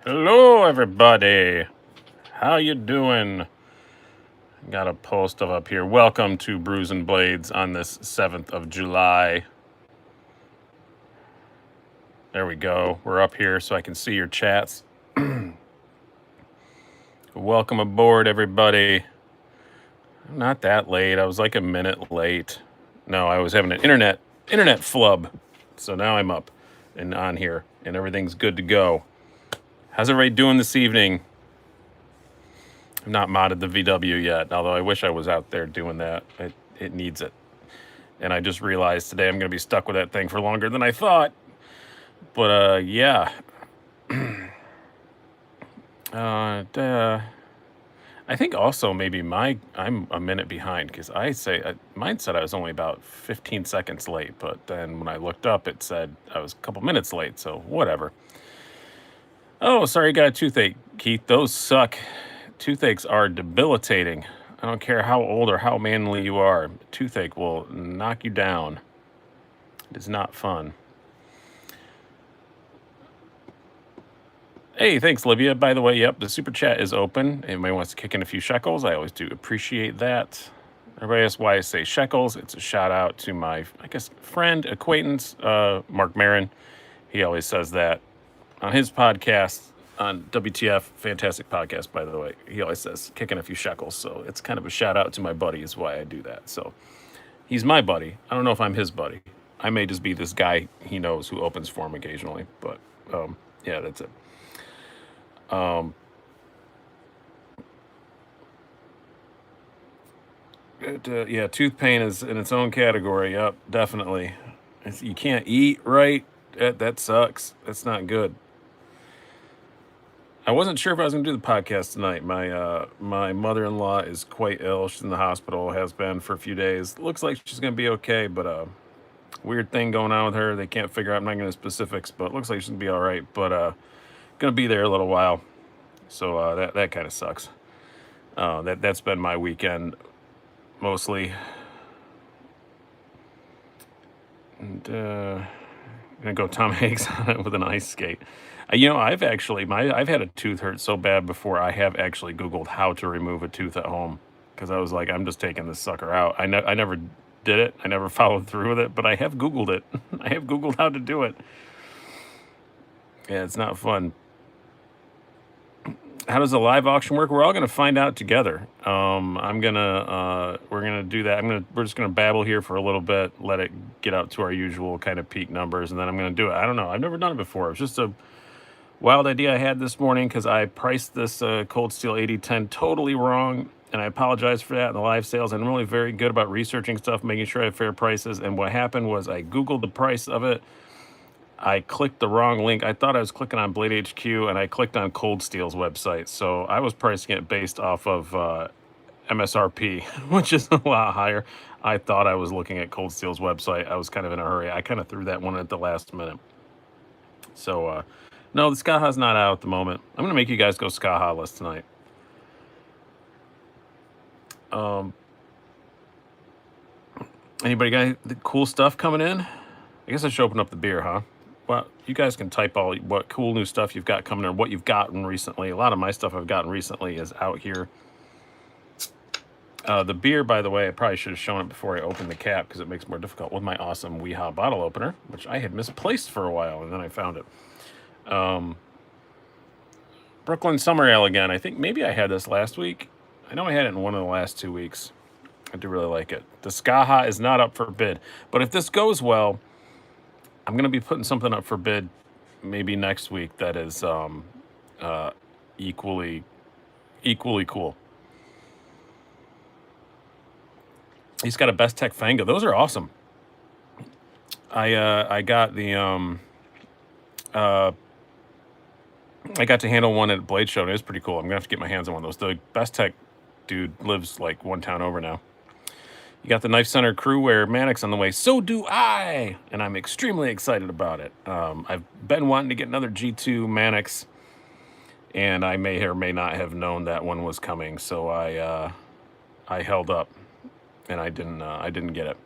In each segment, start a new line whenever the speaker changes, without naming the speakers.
Hello, everybody. How you doing? Got a poll stuff up here. Welcome to Brews and Blades on this 7th of July. There we go. We're up here so I can see your chats. Welcome aboard, everybody. Not that late. I was like a minute late. No, I was having an internet flub. So now I'm up and on here, and everything's good to go. How's everybody doing this evening? I've not modded the VW yet, although I wish I was out there doing that. It needs it. And I just realized today I'm going to be stuck with that thing for longer than I thought. But, yeah. I think also maybe I'm a minute behind because mine said I was only about 15 seconds late, but then when I looked up, it said I was a couple minutes late, so whatever. Oh, sorry, you got a toothache, Keith. Those suck. Toothaches are debilitating. I don't care how old or how manly you are. Toothache will knock you down. It is not fun. Hey, thanks, Livia. By the way, yep, the super chat is open. Anybody wants to kick in a few shekels, I always do appreciate that. Everybody asks why I say shekels. It's a shout out to my, I guess, friend, acquaintance, Mark Marin. He always says that on his podcast, on WTF, fantastic podcast, by the way. He always says, kicking a few shekels. So it's kind of a shout out to my buddy is why I do that. So he's my buddy. I don't know if I'm his buddy. I may just be this guy he knows who opens for him occasionally. But, yeah, that's it. Yeah, tooth pain is in its own category. Yep, definitely. You can't eat right. That sucks. That's not good. I wasn't sure if I was going to do the podcast tonight. My mother-in-law is quite ill. She's in the hospital, has been for a few days. Looks like she's going to be okay, but weird thing going on with her. They can't figure out. I'm not going to specifics, but it looks like she's going to be all right. But going to be there a little while. So that kind of sucks. That's been my weekend mostly. And gonna go Tom Hanks on it with an ice skate. I've had a tooth hurt so bad before. I have actually Googled how to remove a tooth at home because I was like, I'm just taking this sucker out. I never did it. I never followed through with it, but I have Googled it. I have Googled how to do it. Yeah, it's not fun. How does a live auction work? We're all going to find out together. We're going to do that. We're just going to babble here for a little bit, let it get out to our usual kind of peak numbers, and then I'm going to do it. I don't know. I've never done it before. It was just a wild idea I had this morning because I priced this Cold Steel 8010 totally wrong, and I apologize for that in the live sales. I'm really very good about researching stuff, making sure I have fair prices, and what happened was I Googled the price of it. I clicked the wrong link. I thought I was clicking on Blade HQ, and I clicked on Cold Steel's website. So I was pricing it based off of MSRP, which is a lot higher. I thought I was looking at Cold Steel's website. I was kind of in a hurry. I kind of threw that one at the last minute. So, no, the Skaha's not out at the moment. I'm going to make you guys go Skaha-less tonight. Anybody got the cool stuff coming in? I guess I should open up the beer, huh? Well, you guys can type all what cool new stuff you've got coming or what you've gotten recently. A lot of my stuff I've gotten recently is out here. The beer, by the way, I probably should have shown it before I opened the cap because it makes it more difficult with my awesome Weehaw bottle opener, which I had misplaced for a while, and then I found it. Brooklyn Summer Ale again. I think maybe I had this last week. I know I had it in one of the last 2 weeks. I do really like it. The Skaha is not up for bid, but if this goes well, I'm going to be putting something up for bid maybe next week that is equally cool. He's got a Best Tech Fanga. Those are awesome. I got the I got to handle one at Blade Show, and it was pretty cool. I'm gonna have to get my hands on one of those. The Best Tech dude lives like one town over now. You got the Knife Center Crew Wear Mannix on the way. So do I, and I'm extremely excited about it. I've been wanting to get another G2 Mannix, and I may or may not have known that one was coming, so I held up, and I didn't get it.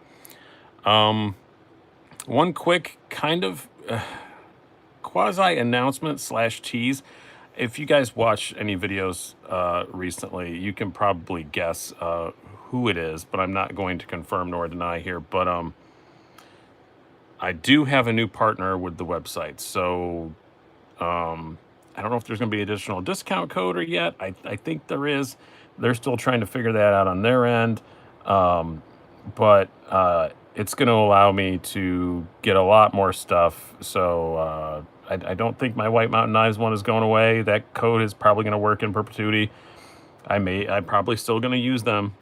One quick kind of quasi announcement / tease. if you guys watch any videos recently, you can probably guess who it is, but I'm not going to confirm nor deny here. But I do have a new partner with the website, so I don't know if there's going to be additional discount code or yet. I think there is. They're still trying to figure that out on their end, but it's going to allow me to get a lot more stuff. So I don't think my White Mountain Knives one is going away. That code is probably going to work in perpetuity. I'm probably still going to use them,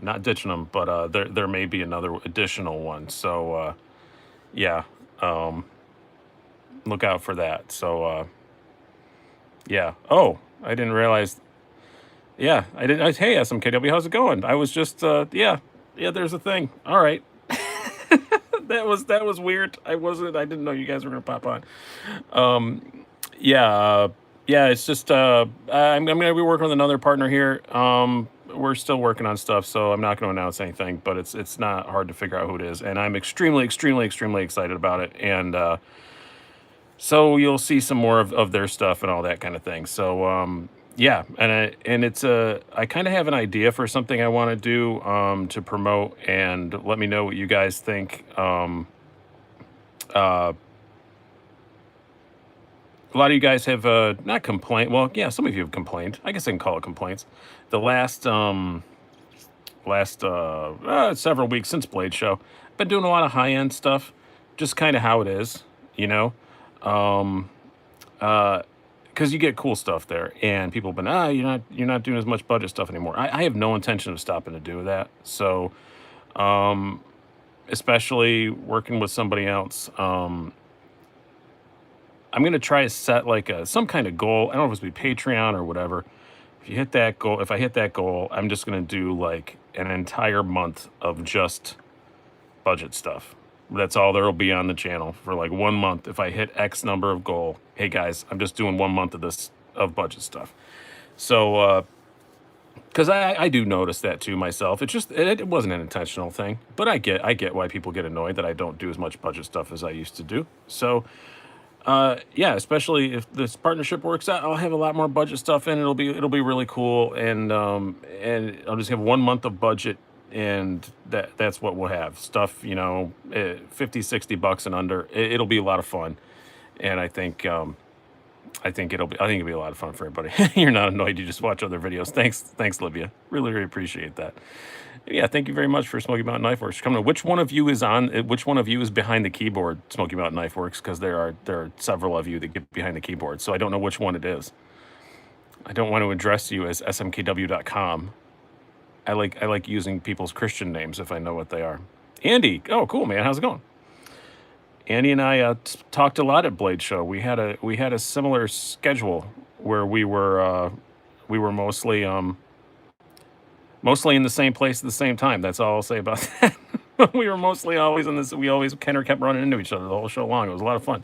not ditching them, but there may be another additional one. So yeah, look out for that. So yeah. Oh, I didn't realize. Yeah, I didn't. Hey, SMKW, how's it going? I was just yeah. There's a thing. All right. That was weird. I didn't know you guys were gonna pop on. Yeah, yeah. It's just I'm gonna be working with another partner here. We're still working on stuff, so I'm not going to announce anything. But it's not hard to figure out who it is, and I'm extremely excited about it. And so you'll see some more of their stuff and all that kind of thing. So yeah, and it's I kind of have an idea for something I want to do to promote, and let me know what you guys think. Uh, a lot of you guys have not complained. Well, yeah, some of you have complained. I guess I can call it complaints. The last several weeks since Blade Show, been doing a lot of high end stuff, just kind of how it is, you know. Um, because you get cool stuff there, and people have been you're not doing as much budget stuff anymore. I have no intention of stopping to do that. So, especially working with somebody else, I'm gonna try to set like some kind of goal. I don't know if it's be Patreon or whatever. If I hit that goal, I'm just gonna do like an entire month of just budget stuff. That's all there will be on the channel for like 1 month. If I hit X number of goal, hey guys, I'm just doing 1 month of this of budget stuff. So, because I do notice that too myself. It wasn't an intentional thing, but I get why people get annoyed that I don't do as much budget stuff as I used to do. So, yeah, especially if this partnership works out, I'll have a lot more budget stuff in. It'll be really cool, and I'll just have 1 month of budget, and that's what we'll have. Stuff, 50, $60 and under. It'll be a lot of fun, and I think it'll be a lot of fun for everybody. You're not annoyed. You just watch other videos. Thanks, Livia. Really appreciate that. Yeah, thank you very much for Smoky Mountain Knife Works coming. Which one of you is behind the keyboard, Smoky Mountain Knife Works? Because there are several of you that get behind the keyboard, so I don't know which one it is. I don't want to address you as smkw.com. I like using people's Christian names if I know what they are. Andy, oh cool man, how's it going? Andy and I talked a lot at Blade Show. We had a similar schedule where we were mostly in the same place at the same time. That's all I'll say about that. We were mostly always in this. Kenner kept running into each other the whole show long. It was a lot of fun.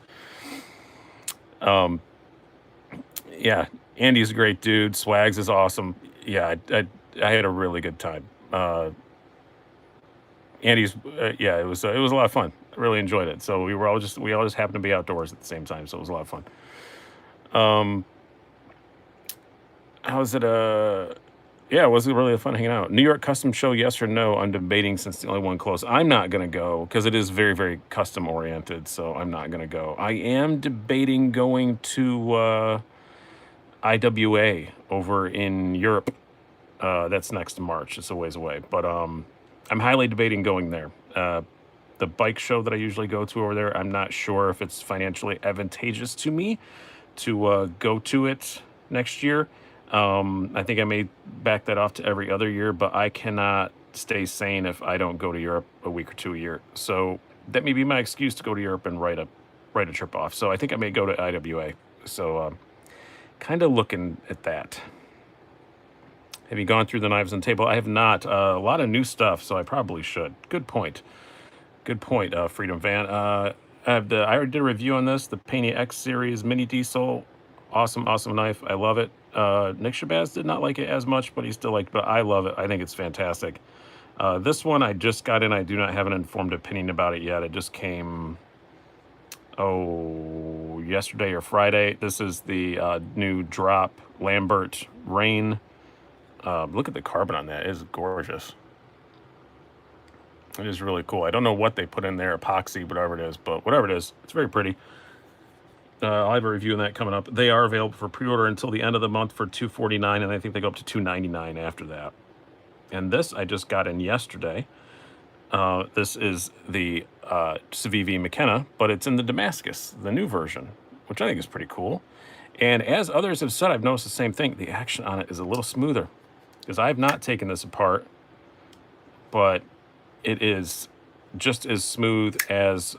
Yeah, Andy's a great dude. Swags is awesome. Yeah, I had a really good time. Andy's yeah, it was a lot of fun. I really enjoyed it. So we all just happened to be outdoors at the same time, so it was a lot of fun. How was it? Yeah, it was really fun hanging out. New York custom show, yes or no? I'm debating since the only one close. I'm not gonna go because it is very, very custom oriented. So I'm not gonna go. I am debating going to IWA over in Europe. That's next March. It's a ways away, but I'm highly debating going there. The bike show that I usually go to over there, I'm not sure if it's financially advantageous to me to go to it next year. I think I may back that off to every other year, but I cannot stay sane if I don't go to Europe a week or two a year. So that may be my excuse to go to Europe and write a trip off. So I think I may go to IWA. So kind of looking at that. Have you gone through the knives on the table? I have not. A lot of new stuff, so I probably should. Good point, Freedom Van. I already did a review on this, the Pena X Series Mini Diesel. Awesome knife. I love it. Nick Shabazz did not like it as much, but he still liked it. But I love it. I think it's fantastic. This one I just got in. I do not have an informed opinion about it yet. It just came, yesterday or Friday. This is the new drop Lambert Rain. Look at the carbon on that. It is gorgeous. It is really cool. I don't know what they put in there, epoxy, whatever it is, but whatever it is, it's very pretty. I'll have a review on that coming up. They are available for pre-order until the end of the month for $249, and I think they go up to $299 after that. And this I just got in yesterday. This is the Civivi Mckenna, but it's in the Damascus, the new version, which I think is pretty cool. And as others have said, I've noticed the same thing. The action on it is a little smoother, because I have not taken this apart, but it is just as smooth as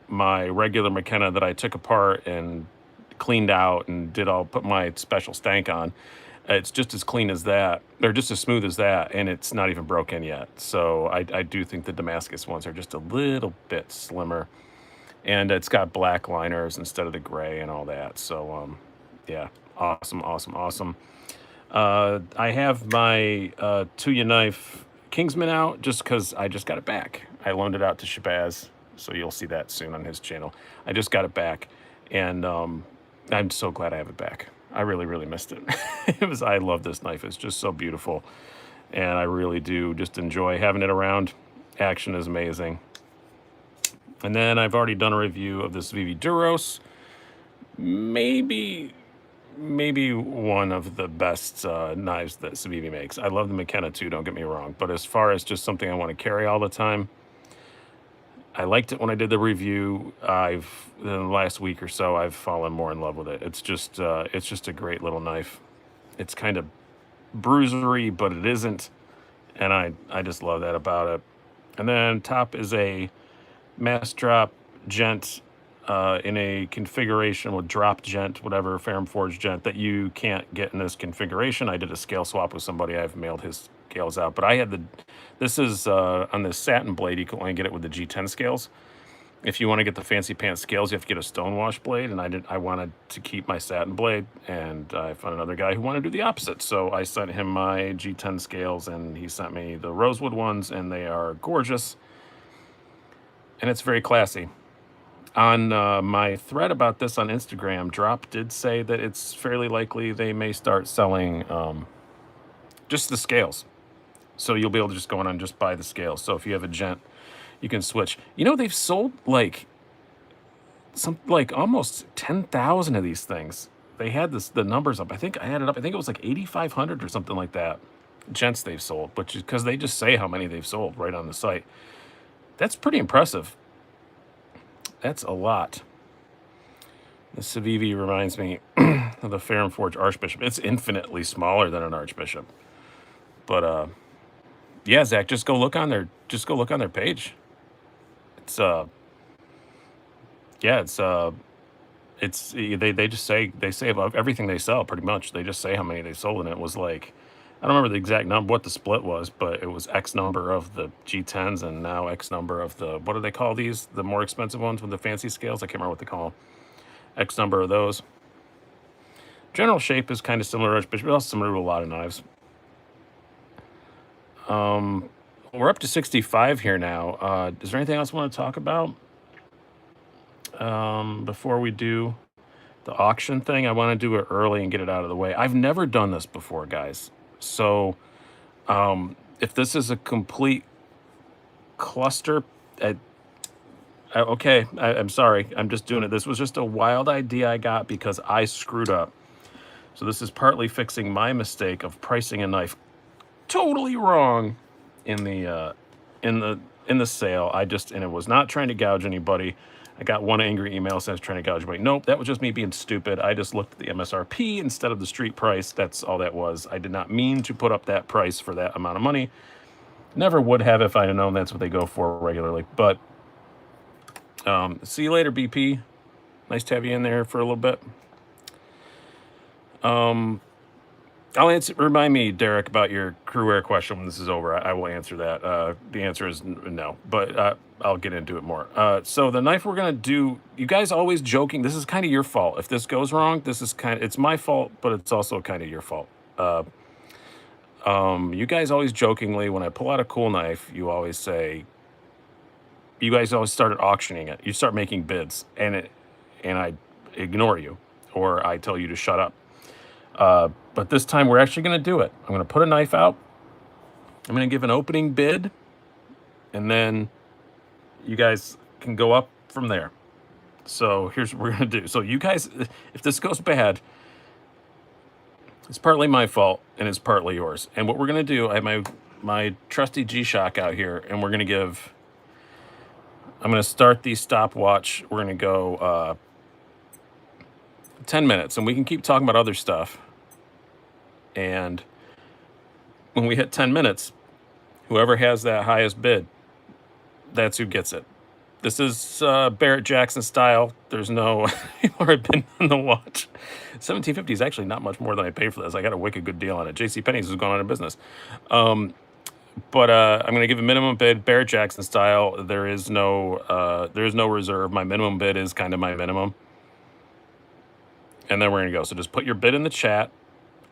my regular Mckenna that I took apart and cleaned out and put my special stank on. It's just as clean as that, or just as smooth as that, and it's not even broken yet. So I do think the Damascus ones are just a little bit slimmer, and it's got black liners instead of the gray and all that. So yeah, awesome. I have my Tuya knife Kingsman out just because I just got it back. I loaned it out to Shabazz, so you'll see that soon on his channel. I just got it back, and I'm so glad I have it back. I really missed it. I love this knife. It's just so beautiful, and I really do just enjoy having it around. Action is amazing. And then I've already done a review of this Civivi Duros. Maybe one of the best knives that Civivi makes. I love the Mckenna too, don't get me wrong, but as far as just something I want to carry all the time, I liked it when I did the review. In the last week or so, I've fallen more in love with it. It's just a great little knife. It's kind of bruisery, but it isn't, and I just love that about it. And then top is a mass drop gent in a configuration with drop gent, whatever, Ferrum Forge gent that you can't get in this configuration. I did a scale swap with somebody. I've mailed his scales out, but I had this is on this satin blade. You can only get it with the G10 scales. If you want to get the fancy pants scales, you have to get a stonewash blade, and I wanted to keep my satin blade, and I found another guy who wanted to do the opposite. So I sent him my G10 scales, and he sent me the rosewood ones, and they are gorgeous, and it's very classy. On my thread about this on Instagram, Drop did say that it's fairly likely they may start selling just the scales. So you'll be able to just go in and just buy the scales. So if you have a gent, you can switch. You know, they've sold like almost 10,000 of these things. They had the numbers up. I think I added up. I think it was like 8,500 or something like that. Gents they've sold, which is because they just say how many they've sold right on the site. That's pretty impressive. That's a lot. The Civivi reminds me of the Ferrum Forge Archbishop. It's infinitely smaller than an Archbishop, but yeah, Zach, just go look on their page. It's they just say about everything they sell pretty much. They just say how many they sold, and it was like, I don't remember the exact number, what the split was, but it was X number of the G10s and now X number of the, what do they call these? The more expensive ones with the fancy scales? I can't remember what they call them. X number of those. General shape is kind of similar, but also similar to a lot of knives. We're up to 65 here now. Is there anything else I want to talk about? Before we do the auction thing, I want to do it early and get it out of the way. I've never done this before, guys. So if this is a complete cluster, okay, I'm sorry. I'm just doing it. This was just a wild idea I got because I screwed up. So this is partly fixing my mistake of pricing a knife totally wrong in the sale. And it was not trying to gouge anybody. I got one angry email saying I was trying to gouge anybody. Nope, that was just me being stupid. I just looked at the MSRP instead of the street price. That's all that was. I did not mean to put up that price for that amount of money. Never would have if I had known that's what they go for regularly. But see you later, BP. Nice to have you in there for a little bit. Remind me, Derek, about your crew air question when this is over. I will answer that. The answer is no, but I'll get into it more. So the knife we're going to do, you guys always joking, this is kind of your fault. If this goes wrong, it's my fault, but it's also kind of your fault. You guys always jokingly, when I pull out a cool knife, you always say, you guys always started auctioning it. You start making bids, and ignore you or I tell you to shut up. But this time we're actually going to do it. I'm going to put a knife out. I'm going to give an opening bid, and then you guys can go up from there. So here's what we're going to do. So you guys, if this goes bad, it's partly my fault and it's partly yours. And what we're going to do, I have my trusty G-Shock out here, and we're going to I'm going to start the stopwatch. We're going to go 10 minutes, and we can keep talking about other stuff. And when we hit 10 minutes, whoever has that highest bid, that's who gets it. This is Barrett Jackson style. There's no more bid on the watch. $17.50 is actually not much more than I paid for this. I got a wicked good deal on it. JCPenney's is going out of business. But I'm going to give a minimum bid, Barrett Jackson style. There is no reserve. My minimum bid is kind of my minimum. And then we're going to go. So just put your bid in the chat.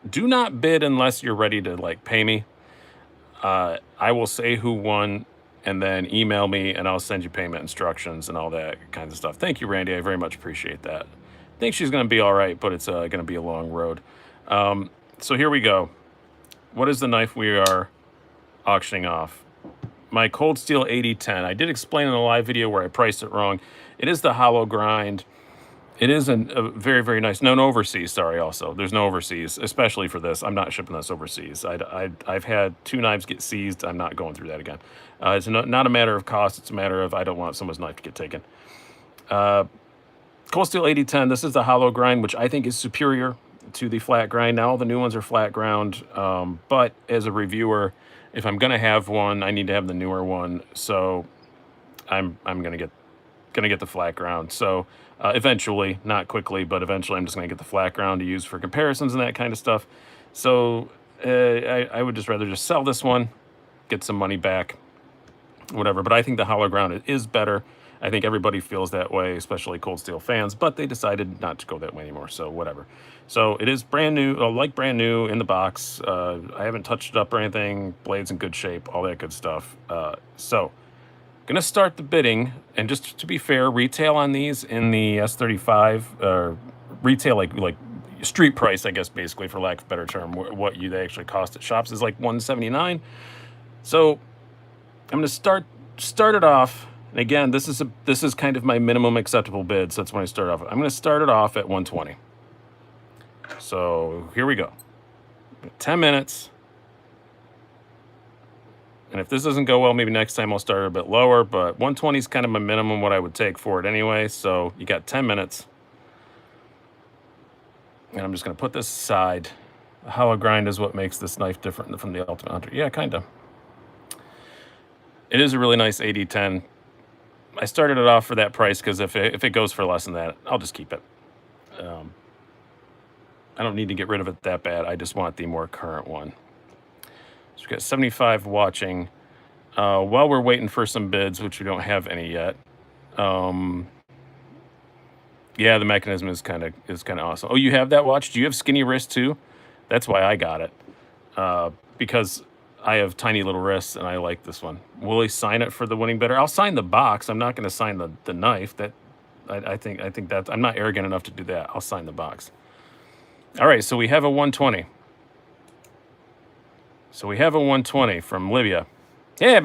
Do not bid unless you're ready to like pay me. I will say who won, and then email me, and I'll send you payment instructions and all that kinds of stuff. Thank you, Randy. I very much appreciate that. I think she's going to be all right, but it's going to be a long road. So here we go. What is the knife we are auctioning off? My Cold Steel 8010. I did explain in the live video where I priced it wrong. It is the hollow grind. It is a very, very nice. No overseas, sorry, also. There's no overseas, especially for this. I'm not shipping this overseas. I've had 2 knives get seized. I'm not going through that again. It's not a matter of cost. It's a matter of I don't want someone's knife to get taken. Cold Steel 8010, this is the hollow grind, which I think is superior to the flat grind. Now all the new ones are flat ground, but as a reviewer, if I'm going to have one, I need to have the newer one. So I'm going to get the flat ground. So eventually, not quickly, but eventually I'm just going to get the flat ground to use for comparisons and that kind of stuff. So I would just rather just sell this one, get some money back, whatever. But I think the hollow ground is better. I think everybody feels that way, especially Cold Steel fans, but they decided not to go that way anymore, so whatever. So it is brand new, like brand new in the box. I haven't touched it up or anything. Blade's in good shape, all that good stuff. So gonna start the bidding, and just to be fair, retail on these in the S35, retail like street price, I guess, basically, for lack of a better term, what they actually cost at shops is like $179. So I'm gonna start it off. And again, this is kind of my minimum acceptable bid, so that's when I start off. I'm gonna start it off at 120. So here we go. 10 minutes. And if this doesn't go well, maybe next time I'll start a bit lower, but 120 is kind of my minimum, what I would take for it anyway. So you got 10 minutes. And I'm just going to put this aside. The hollow grind is what makes this knife different from the Ultimate Hunter. Yeah, kind of. It is a really nice 8010. I started it off for that price because if it goes for less than that, I'll just keep it. I don't need to get rid of it that bad. I just want the more current one. So we've got 75 watching. While we're waiting for some bids, which we don't have any yet. Yeah, the mechanism is kind of awesome. Oh, you have that watch? Do you have skinny wrist too? That's why I got it. Because I have tiny little wrists and I like this one. Will he sign it for the winning bidder? I'll sign the box. I'm not going to sign the knife. That I think that I'm not arrogant enough to do that. I'll sign the box. All right, so we have a 120. So we have a 120 from Libya. I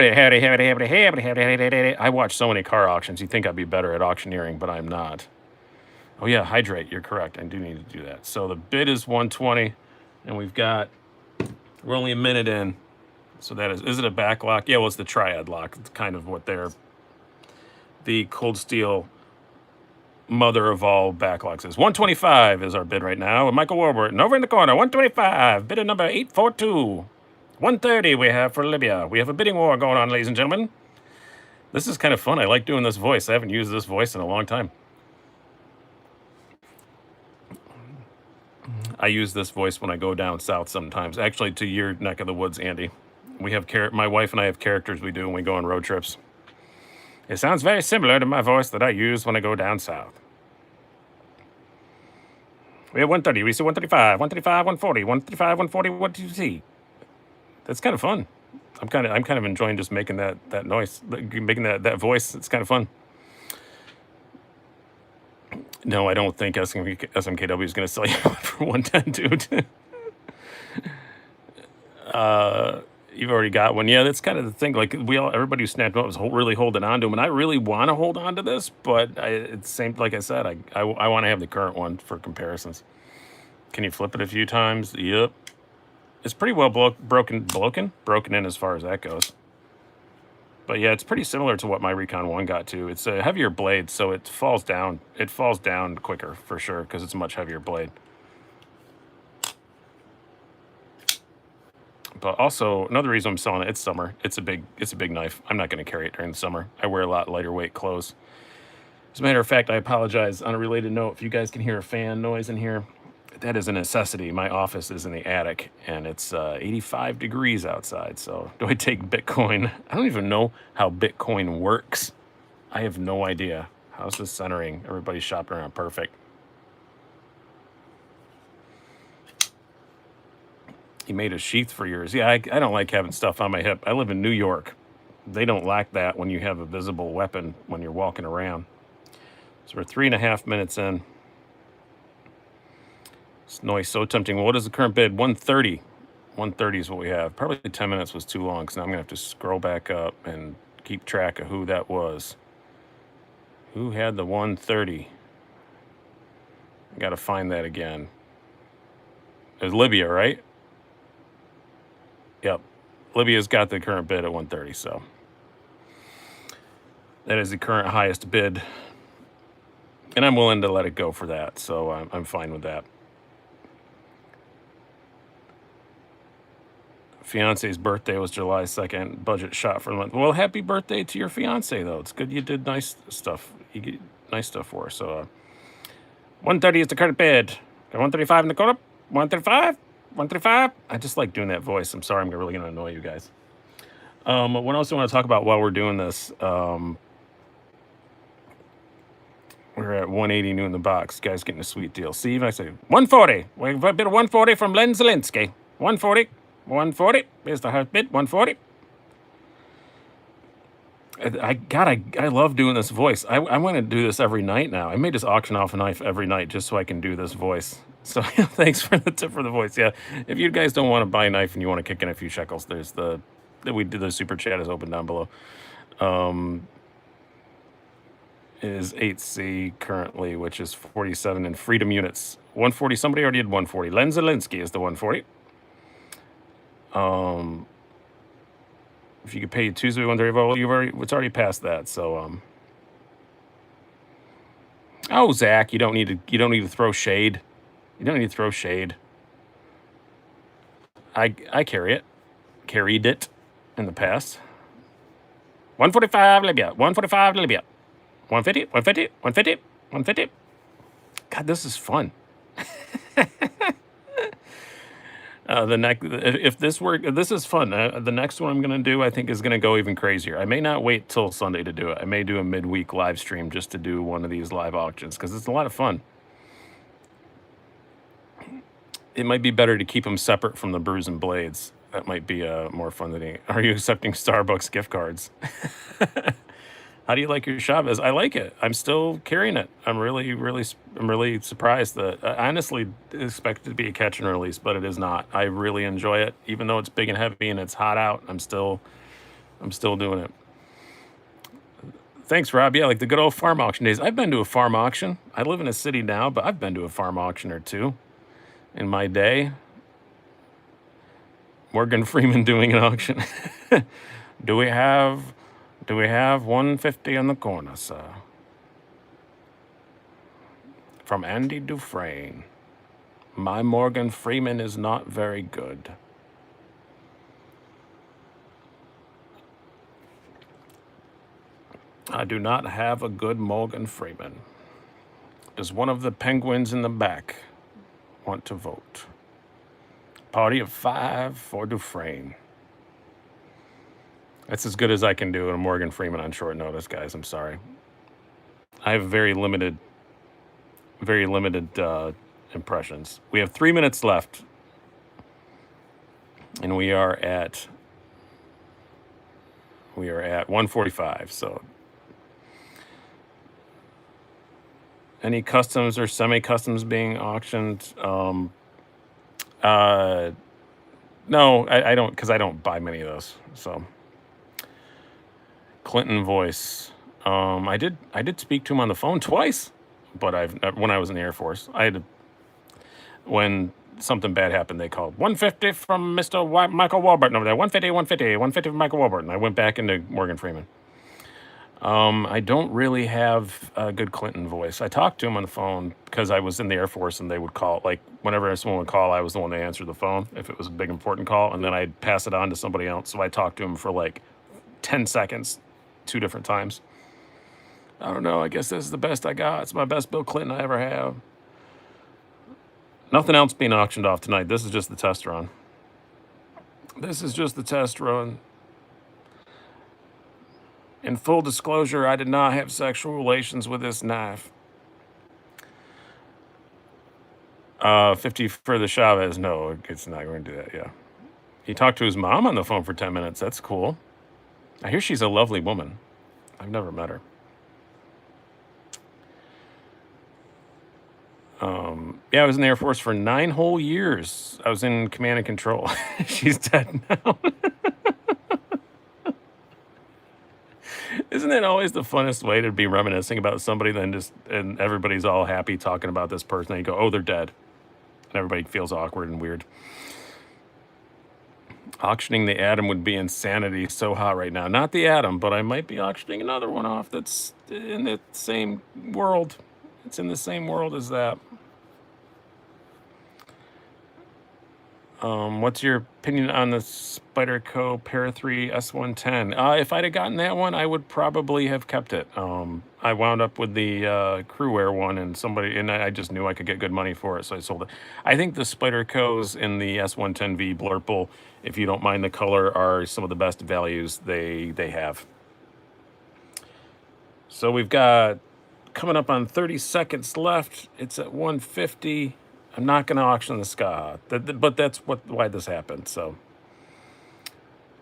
watch so many car auctions. You'd think I'd be better at auctioneering, but I'm not. Oh yeah, hydrate. You're correct. I do need to do that. So the bid is 120, and we're only a minute in. So that is it a back lock? Yeah, well, it's the triad lock. It's kind of what the Cold Steel mother of all backlocks is. 125 is our bid right now. With Michael Warburton over in the corner. 125. Bidder number 842. 130 we have for Libya. We have a bidding war going on, ladies and gentlemen. This is kind of fun. I like doing this voice. I haven't used this voice in a long time. I use this voice when I go down south sometimes. Actually, to your neck of the woods, Andy. We have my wife and I have characters we do when we go on road trips. It sounds very similar to my voice that I use when I go down south. We have 130. We see 135, 135, 140, 135, 140. What do you see? That's kind of fun. I'm kind of enjoying just making that noise, making that voice. It's kind of fun. No, I don't think SMKW is going to sell you one for 110, dude. You've already got one. Yeah, that's kind of the thing. Like everybody who snapped up was really holding on to them, and I really want to hold on to this, but it's same. Like I said, I want to have the current one for comparisons. Can you flip it a few times? Yep, it's pretty well broken in as far as that goes. But yeah, it's pretty similar to what my Recon 1 got to. It's a heavier blade, so it falls down. It falls down quicker for sure because it's a much heavier blade. But also another reason I'm selling it, it's summer. It's a big knife. I'm not going to carry it during the summer. I wear a lot lighter weight clothes. As a matter of fact, I apologize. On a related note, if you guys can hear a fan noise in here, that is a necessity. My office is in the attic, and it's 85 degrees outside. So do I take Bitcoin? I don't even know how Bitcoin works. I have no idea. How's this centering? Everybody's shopping around perfect. He made a sheath for yours. Yeah, I don't like having stuff on my hip. I live in New York. They don't lack that when you have a visible weapon when you're walking around. So we're 3.5 minutes in. This noise so tempting. Well, what is the current bid? 130. 130 is what we have. Probably 10 minutes was too long, because now I'm going to have to scroll back up and keep track of who that was. Who had the 130? I got to find that again. It was Libya, right? Yep. Libya's got the current bid at 130, so that is the current highest bid. And I'm willing to let it go for that, so I'm fine with that. Fiance's birthday was July 2nd. Budget shot for the month. Well, happy birthday to your fiance, though. It's good you did nice stuff. You get nice stuff for her. So 130 is the current bid. Got 135 in the corner. 135. 135. I just like doing that voice. I'm sorry, I'm really going to annoy you guys. What else do I want to talk about while we're doing this? We're at 180 new in the box. Guy's getting a sweet deal. Steve, I say 140. We've got a bit of 140 from Len Zielinski. 140. 140. Here's the highest bid. 140. I love doing this voice. I want to do this every night now. I may just auction off a knife every night just so I can do this voice. So thanks for the tip for the voice. Yeah, if you guys don't want to buy a knife and you want to kick in a few shekels, there's the super chat is open down below. Is 8C currently, which is 47 in freedom units. 140. Somebody already did 140. Len Zielinski is the 140. If you could pay Tuesday 130, well, it's already past that. So oh, Zach, you don't need to throw shade. You don't need to throw shade. I carried it in the past. 145 Libya. 145 Libya. 150. 150. 150. 150. God, this is fun. This is fun. The next one I'm going to do, I think, is going to go even crazier. I may not wait till Sunday to do it. I may do a midweek live stream just to do one of these live auctions because it's a lot of fun. It might be better to keep them separate from the Brews and Blades. That might be more fun than it. Are you accepting Starbucks gift cards? How do you like your shop? I like it. I'm still carrying it. I'm really surprised that I honestly expected it to be a catch and release, but it is not. I really enjoy it, even though it's big and heavy and it's hot out. I'm still doing it. Thanks, Rob. Yeah, like the good old farm auction days. I've been to a farm auction. I live in a city now, but I've been to a farm auction or two in my day. Morgan Freeman doing an auction. Do we have 150 on the corner, sir? From Andy Dufresne. My Morgan Freeman is not very good. I do not have a good Morgan Freeman. Does one of the penguins in the back want to vote? Party of 5 for Dufresne. That's as good as I can do in a Morgan Freeman on short notice, guys. I'm sorry. I have very limited impressions. We have 3 minutes left, and we are at 145. So Any customs or semi-customs being auctioned? Uh, no, I don't, because I don't buy many of those. So Clinton voice. I did speak to him on the phone twice, but when I was in the Air Force, when something bad happened, they called 150 from Mr. Michael Warburton over there. 150, 150, 150 from Michael Warburton. I went back into Morgan Freeman. I don't really have a good Clinton voice. I talked to him on the phone because I was in the Air Force and they would call, like, whenever someone would call, I was the one to answer the phone if it was a big, important call, and then I'd pass it on to somebody else. So I talked to him for like 10 seconds, 2 different times. I don't know. I guess this is the best I got. It's my best Bill Clinton I ever have. Nothing else being auctioned off tonight. This is just the test run. This is just the test run. In full disclosure, I did not have sexual relations with this knife. 50 for the Chavez. No, it's not going to do that. Yeah. He talked to his mom on the phone for 10 minutes. That's cool. I hear she's a lovely woman. I've never met her. Yeah, I was in the Air Force for 9 whole years. I was in command and control. She's dead now. Isn't that always the funnest way to be reminiscing about somebody and everybody's all happy talking about this person and you go, oh, they're dead. And everybody feels awkward and weird. Auctioning the Atom would be insanity. So hot right now. Not the Atom, but I might be auctioning another one off that's in the same world. It's in the same world as that. What's your opinion on the Spyderco Para 3 S110? If I'd have gotten that one, I would probably have kept it. I wound up with the Crewwear one, and I just knew I could get good money for it, so I sold it. I think the Spydercos in the S110V Blurple, if you don't mind the color, are some of the best values they have. So we've got coming up on 30 seconds left. It's at 150. I'm not going to auction the Ska, but that's why this happened. So,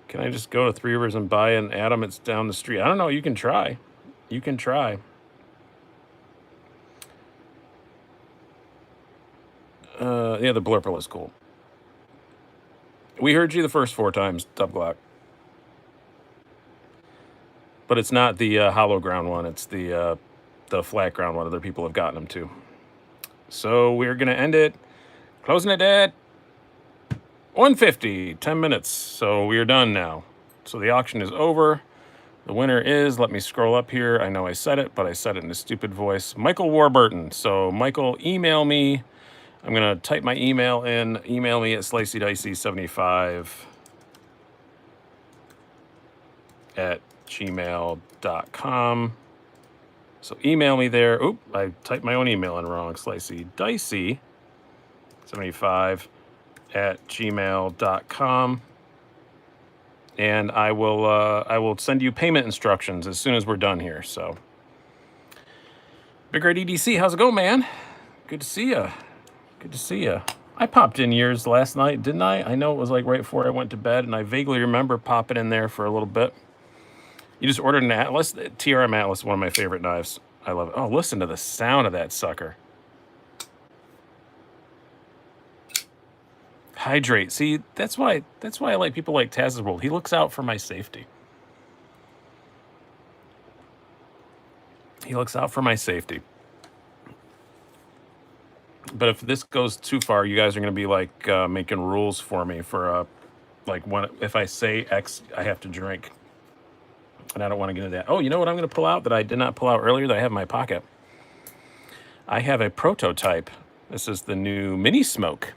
can I just go to Three Rivers and buy an Atom? It's down the street. I don't know. You can try. You can try. Yeah, the Blurple is cool. We heard you the first 4 times, Dub Glock. But it's not the hollow ground one. It's the flat ground one. Other people have gotten them too. So we're going to end it, closing it at 150, 10 minutes. So we are done now. So the auction is over. The winner is, let me scroll up here. I know I said it, but I said it in a stupid voice. Michael Warburton. So Michael, email me. I'm going to type my email in. Email me at sliceyDicey75@gmail.com. So email me there. Oop, I typed my own email in wrong. Slicey Dicey 75@gmail.com. And I will send you payment instructions as soon as we're done here. So Big Red EDC, how's it going, man? Good to see you. Good to see you. I popped in yours last night, didn't I? I know it was like right before I went to bed, and I vaguely remember popping in there for a little bit. You just ordered an Atlas. TRM Atlas, one of my favorite knives. I love it. Oh, listen to the sound of that sucker. Hydrate. See, that's why I like people like Taz's World. He looks out for my safety. He looks out for my safety. But if this goes too far, you guys are going to be like making rules for me for like if I say X, I have to drink. And I don't want to get into that. Oh, you know what I'm going to pull out that I did not pull out earlier that I have in my pocket? I have a prototype. This is the new Mini Smoke.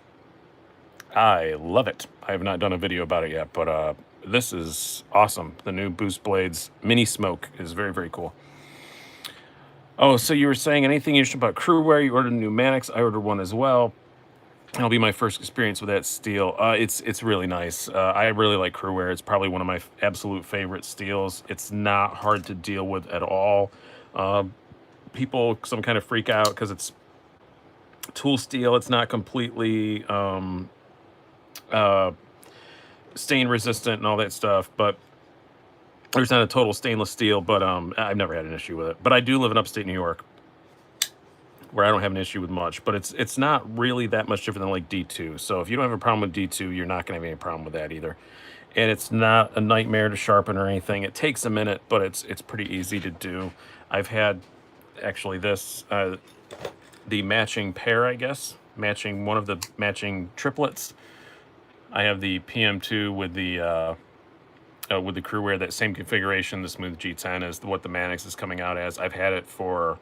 I love it. I have not done a video about it yet, but this is awesome. The new Boost Blades Mini Smoke is very, very cool. Oh, so you were saying anything interesting about Crewwear? You ordered a new Mannix. I ordered one as well. It'll be my first experience with that steel. It's really nice. I really like Crewwear. It's probably one of my absolute favorite steels. It's not hard to deal with at all. People some kind of freak out because it's tool steel. It's not completely stain resistant and all that stuff, but there's not a total stainless steel. But I've never had an issue with it. But I do live in upstate New York, where I don't have an issue with much, but it's not really that much different than like D2. So if you don't have a problem with D2, you're not going to have any problem with that either. And it's not a nightmare to sharpen or anything. It takes a minute, but it's pretty easy to do. I've had actually this the matching pair, I guess, matching one of the matching triplets. I have the PM2 with the Crewwear, that same configuration. The Smooth G10 is what the Mannix is coming out as. I've had it for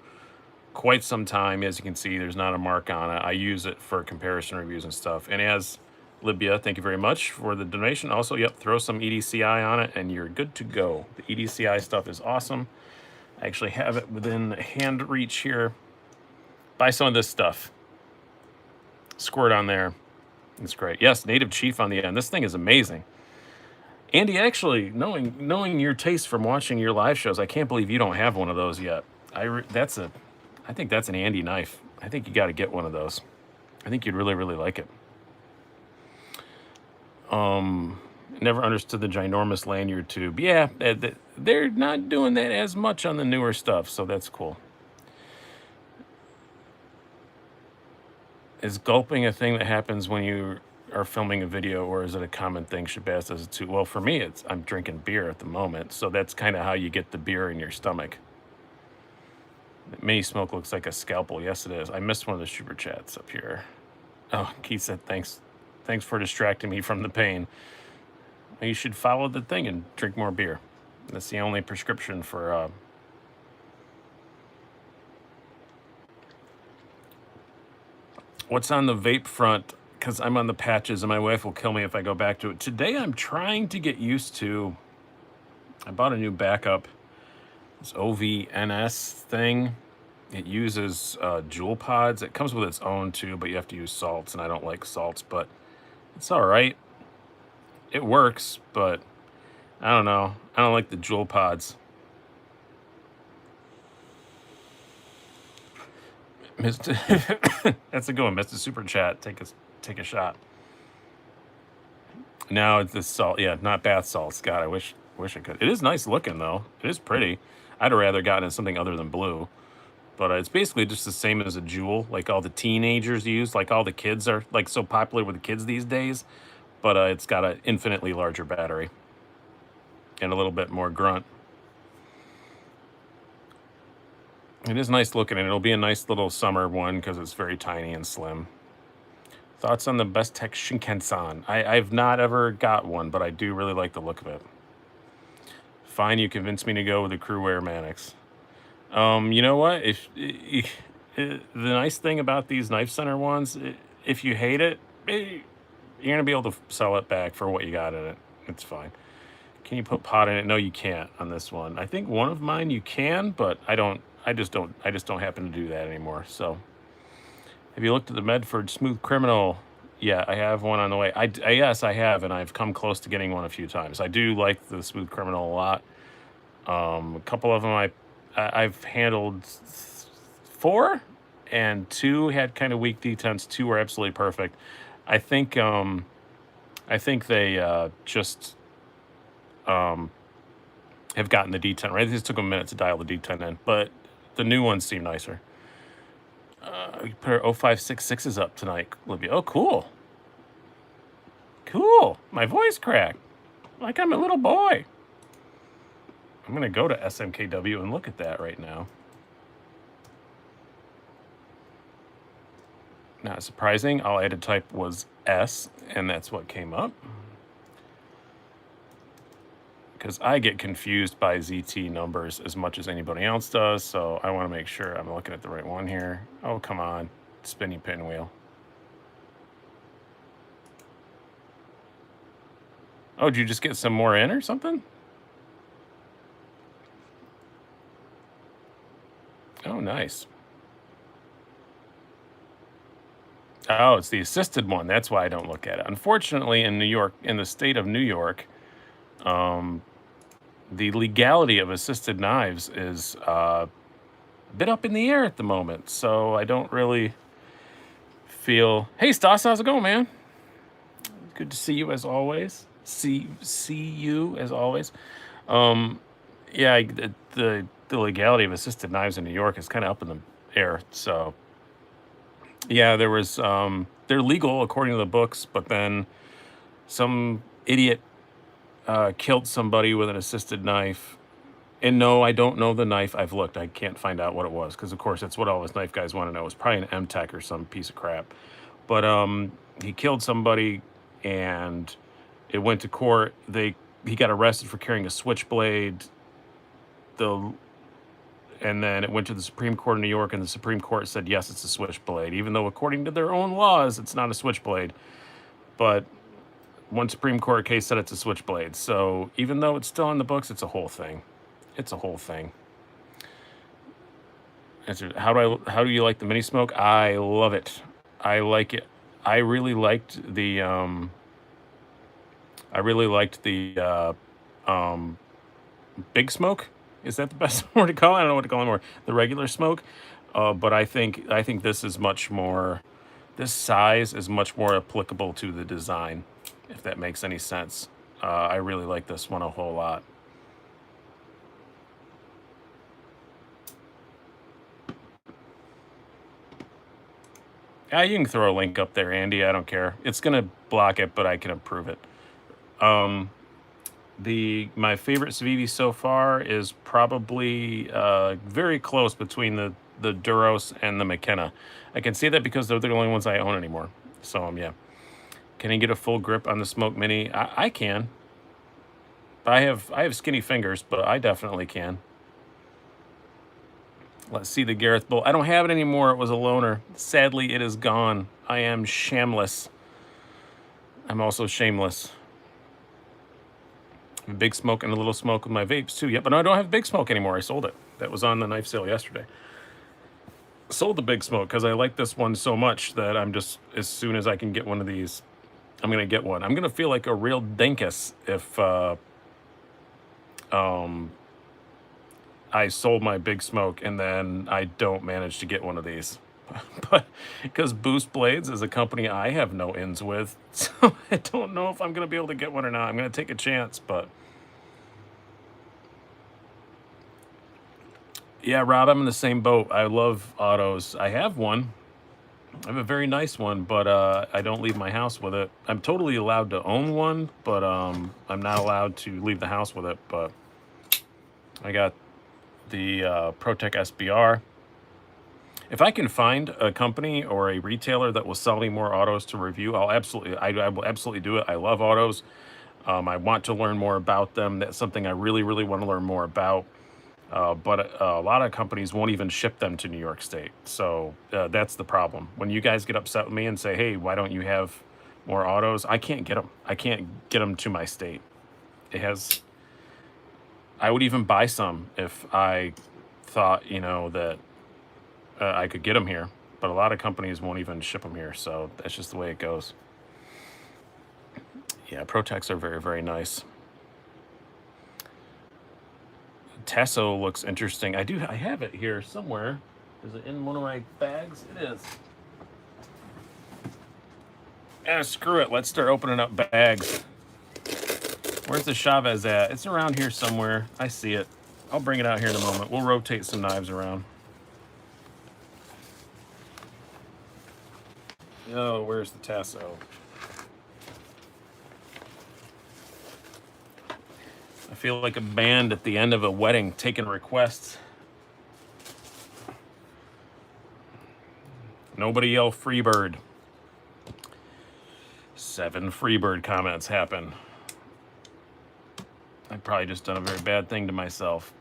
quite some time. As you can see, there's not a mark on it. I use it for comparison reviews and stuff. And as Libya, thank you very much for the donation. Also, yep, throw some EDCI on it and you're good to go. The EDCI stuff is awesome. I actually have it within hand reach here. Buy some of this stuff. Squirt on there. It's great. Yes, Native Chief on the end. This thing is amazing. Andy, actually, knowing your taste from watching your live shows, I can't believe you don't have one of those yet. I think that's an Andy knife. I think you got to get one of those. I think you'd really, really like it. Never understood the ginormous lanyard tube. Yeah, they're not doing that as much on the newer stuff, so that's cool. Is gulping a thing that happens when you are filming a video, or is it a common thing? Shabazz does it too. Well, for me, I'm drinking beer at the moment, so that's kind of how you get the beer in your stomach. Mini Smoke looks like a scalpel. Yes, it is. I missed one of the super chats up here. Oh, Keith said, thanks for distracting me from the pain. You should follow the thing and drink more beer. That's the only prescription for... What's on the vape front? Because I'm on the patches and my wife will kill me if I go back to it. Today I'm trying to get used to... I bought a new backup. This OVNS thing. It uses jewel pods. It comes with its own too, but you have to use salts, and I don't like salts, but it's all right. It works, but I don't know. I don't like the jewel pods. That's a good one, Mr. Super Chat. Take a shot. Now it's this salt. Yeah, not bath salts. God, I wish I could. It is nice looking though. It is pretty. I'd have rather gotten something other than blue. But it's basically just the same as a jewel, like all the teenagers use, like all the kids are like so popular with the kids these days. But it's got an infinitely larger battery and a little bit more grunt. It is nice looking, and it'll be a nice little summer one because it's very tiny and slim. Thoughts on the best tech Shinkansen? I've not ever got one, but I do really like the look of it. Fine, you convinced me to go with the Crewwear Mannix. You know what? The nice thing about these Knife Center ones, if you hate it, you're going to be able to sell it back for what you got in it. It's fine. Can you put pot in it? No, you can't on this one. I think one of mine you can, but I just don't happen to do that anymore. So, have you looked at the Medford Smooth Criminal? Yeah, I have one on the way. Yes, I have, and I've come close to getting one a few times. I do like the Smooth Criminal a lot. A couple of them I've handled 4, and 2 had kind of weak detents. 2 were absolutely perfect. I think they just have gotten the detent right. It just took them a minute to dial the detent in, but the new ones seem nicer. We put our 0566s up tonight, Libya. Oh, cool. Cool. My voice cracked. Like I'm a little boy. I'm going to go to SMKW and look at that right now. Not surprising. All I had to type was S, and that's what came up. Because I get confused by ZT numbers as much as anybody else does, so I want to make sure I'm looking at the right one here. Oh, come on. Spinny pinwheel. Oh, did you just get some more in or something? Oh, nice. Oh, it's the assisted one. That's why I don't look at it. Unfortunately, in New York, in the state of New York, the legality of assisted knives is a bit up in the air at the moment. So I don't really feel... Hey, Stassi, how's it going, man? Good to see you as always. See you as always. Yeah, the legality of assisted knives in New York is kind of up in the air. So Yeah, there was they're legal according to the books, but then some idiot killed somebody with an assisted knife. And no, I don't know the knife. I've looked. I can't find out what it was because, of course, that's what all us knife guys want to know. It's probably an M-Tech or some piece of crap. But he killed somebody, and it went to court. He got arrested for carrying a switchblade. And then it went to the Supreme Court of New York, and the Supreme Court said yes, it's a switchblade, even though according to their own laws, it's not a switchblade. But one Supreme Court case said it's a switchblade. So even though it's still in the books, it's a whole thing. It's a whole thing. How do you like the mini smoke? I love it. I like it. I really liked the big smoke. Is that the best word to call it? I don't know what to call it more. The regular smoke. But I think this is much more. This size is much more applicable to the design, if that makes any sense. I really like this one a whole lot. You can throw a link up there, Andy. I don't care. It's gonna block it, but I can approve it. My favorite Civivi so far is probably very close between the Duros and the Mckenna. I can say that because they're the only ones I own anymore. So yeah. Can you get a full grip on the Smoke Mini? I can. I have skinny fingers, but I definitely can. Let's see the Gareth Bull. I don't have it anymore. It was a loaner. Sadly, it is gone. I am shamless. I'm also shameless. Big smoke and a little smoke with my vapes too. Yep, but no, I don't have big smoke anymore. I sold it. That was on the knife sale yesterday. Sold the big smoke because I like this one so much that I'm just, as soon as I can get one of these, I'm gonna get one. I'm gonna feel like a real dinkus if I sold my big smoke and then I don't manage to get one of these. But because Boost Blades is a company I have no ins with, so I don't know if I'm going to be able to get one or not. I'm going to take a chance, but yeah, Rob, I'm in the same boat. I love autos. I have one. I have a very nice one, but I don't leave my house with it. I'm totally allowed to own one, but I'm not allowed to leave the house with it. But I got the ProTech SBR. If I can find a company or a retailer that will sell me more autos to review, I will absolutely do it. I love autos. I want to learn more about them. That's something I really, really want to learn more about. But a lot of companies won't even ship them to New York State. So that's the problem. When you guys get upset with me and say, hey, why don't you have more autos? I can't get them. I can't get them to my state. I would even buy some if I thought, that I could get them here. But a lot of companies won't even ship them here. So that's just the way it goes. Yeah, ProTechs are very, very nice. Tasso looks interesting. I have it here somewhere. Is it in one of my bags? It is. Screw it. Let's start opening up bags. Where's the Chavez at? It's around here somewhere. I see it. I'll bring it out here in a moment. We'll rotate some knives around. Oh, where's the Tasso? I feel like a band at the end of a wedding taking requests. Nobody yell Freebird. 7 Freebird comments happen. I've probably just done a very bad thing to myself.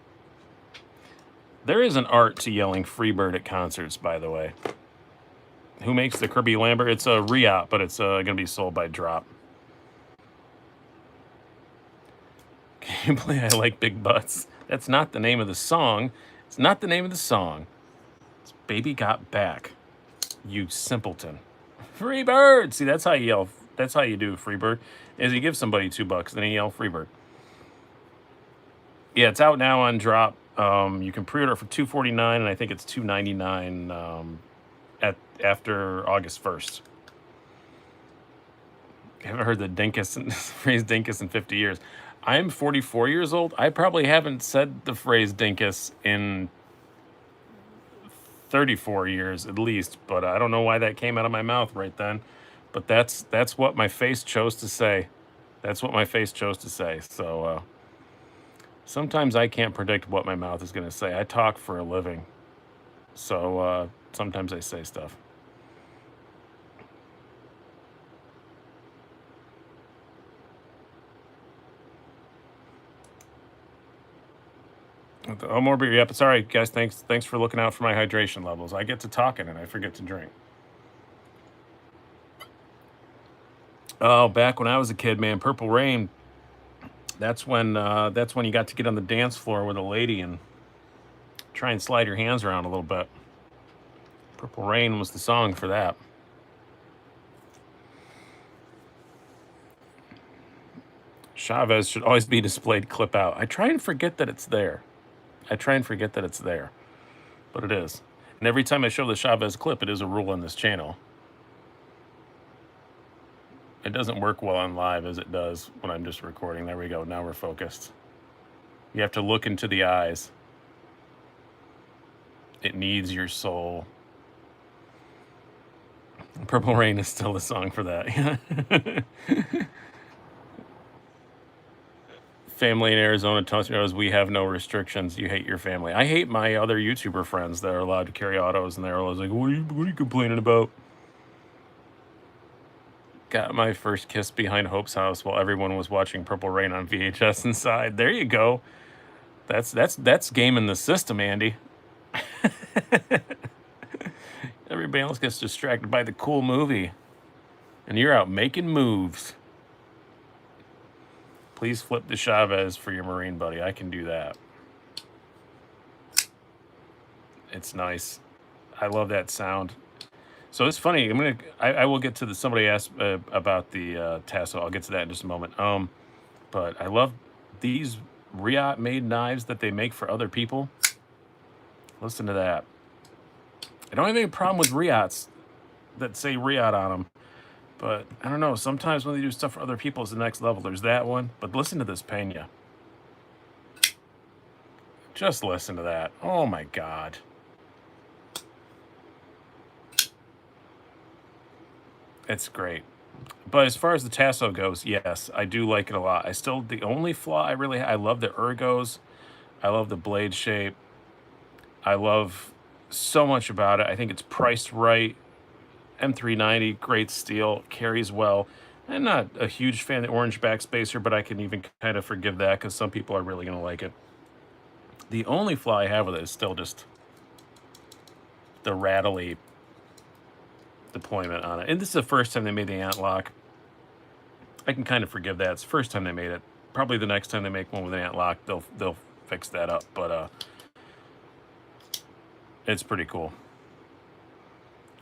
There is an art to yelling Freebird at concerts, by the way. Who makes the Kirby Lambor? It's a re-op, but it's going to be sold by drop. Gameplay, I like big butts. That's not the name of the song. It's not the name of the song. It's Baby Got Back. You simpleton. Freebird! See, that's how you yell. That's how you do Freebird. Is you give somebody $2, then you yell Freebird. Yeah, it's out now on drop. You can pre-order for $249, and I think it's $299 after August 1st. I haven't heard the phrase dinkus in 50 years. I'm 44 years old. I probably haven't said the phrase dinkus in 34 years at least, but I don't know why that came out of my mouth right then. But that's what my face chose to say. That's what my face chose to say. So sometimes I can't predict what my mouth is going to say. I talk for a living. So sometimes I say stuff. Oh, more beer. Yep. Sorry, guys. Thanks for looking out for my hydration levels. I get to talking and I forget to drink. Oh, back when I was a kid, man, Purple Rain. That's when you got to get on the dance floor with a lady and try and slide your hands around a little bit. Purple Rain was the song for that. Chavez should always be displayed clip out. I try and forget that it's there. But it is. And every time I show the Chavez clip, it is a rule on this channel. It doesn't work well on live as it does when I'm just recording. There we go. Now we're focused. You have to look into the eyes. It needs your soul. Purple Rain is still the song for that. Family in Arizona tells me, we have no restrictions. You hate your family. I hate my other YouTuber friends that are allowed to carry autos, and they're always like, what are you complaining about? Got my first kiss behind Hope's house while everyone was watching Purple Rain on VHS inside. There you go. That's gaming the system, Andy. Everybody else gets distracted by the cool movie, and you're out making moves. Please flip the Chavez for your Marine buddy. I can do that. It's nice. I love that sound. So it's funny. I will get to the. Somebody asked about the tassel. I'll get to that in just a moment. But I love these Riot made knives that they make for other people. Listen to that. I don't have any problem with Riots that say Riot on them. But I don't know. Sometimes when they do stuff for other people, it's the next level. There's that one. But listen to this Pena. Just listen to that. Oh my God. It's great. But as far as the tasso goes, yes, I do like it a lot. The only flaw I love the ergos. I love the blade shape. I love so much about it. I think it's priced right. M390, great steel, carries well. I'm not a huge fan of the orange backspacer, but I can even kind of forgive that because some people are really going to like it. The only flaw I have with it is still just the rattly deployment on it. And this is the first time they made the ant lock. I can kind of forgive that. It's the first time they made it. Probably the next time they make one with an ant lock, they'll fix that up. But it's pretty cool.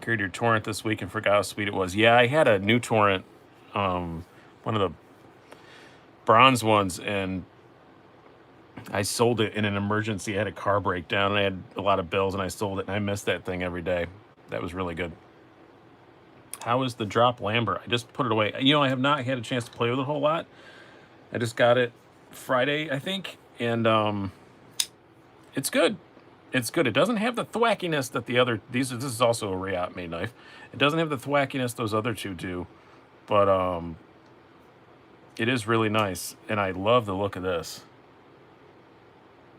Carried your torrent this week and forgot how sweet it was. Yeah, I had a new torrent, one of the bronze ones, and I sold it in an emergency. I had a car breakdown, and I had a lot of bills, and I sold it, and I missed that thing every day. That was really good. How is the drop Lambor? I just put it away. You know, I have not had a chance to play with it a whole lot. I just got it Friday, I think, and it's good. It's good. It doesn't have the thwackiness that the other... This is also a Riot made knife. It doesn't have the thwackiness those other two do, but it is really nice, and I love the look of this.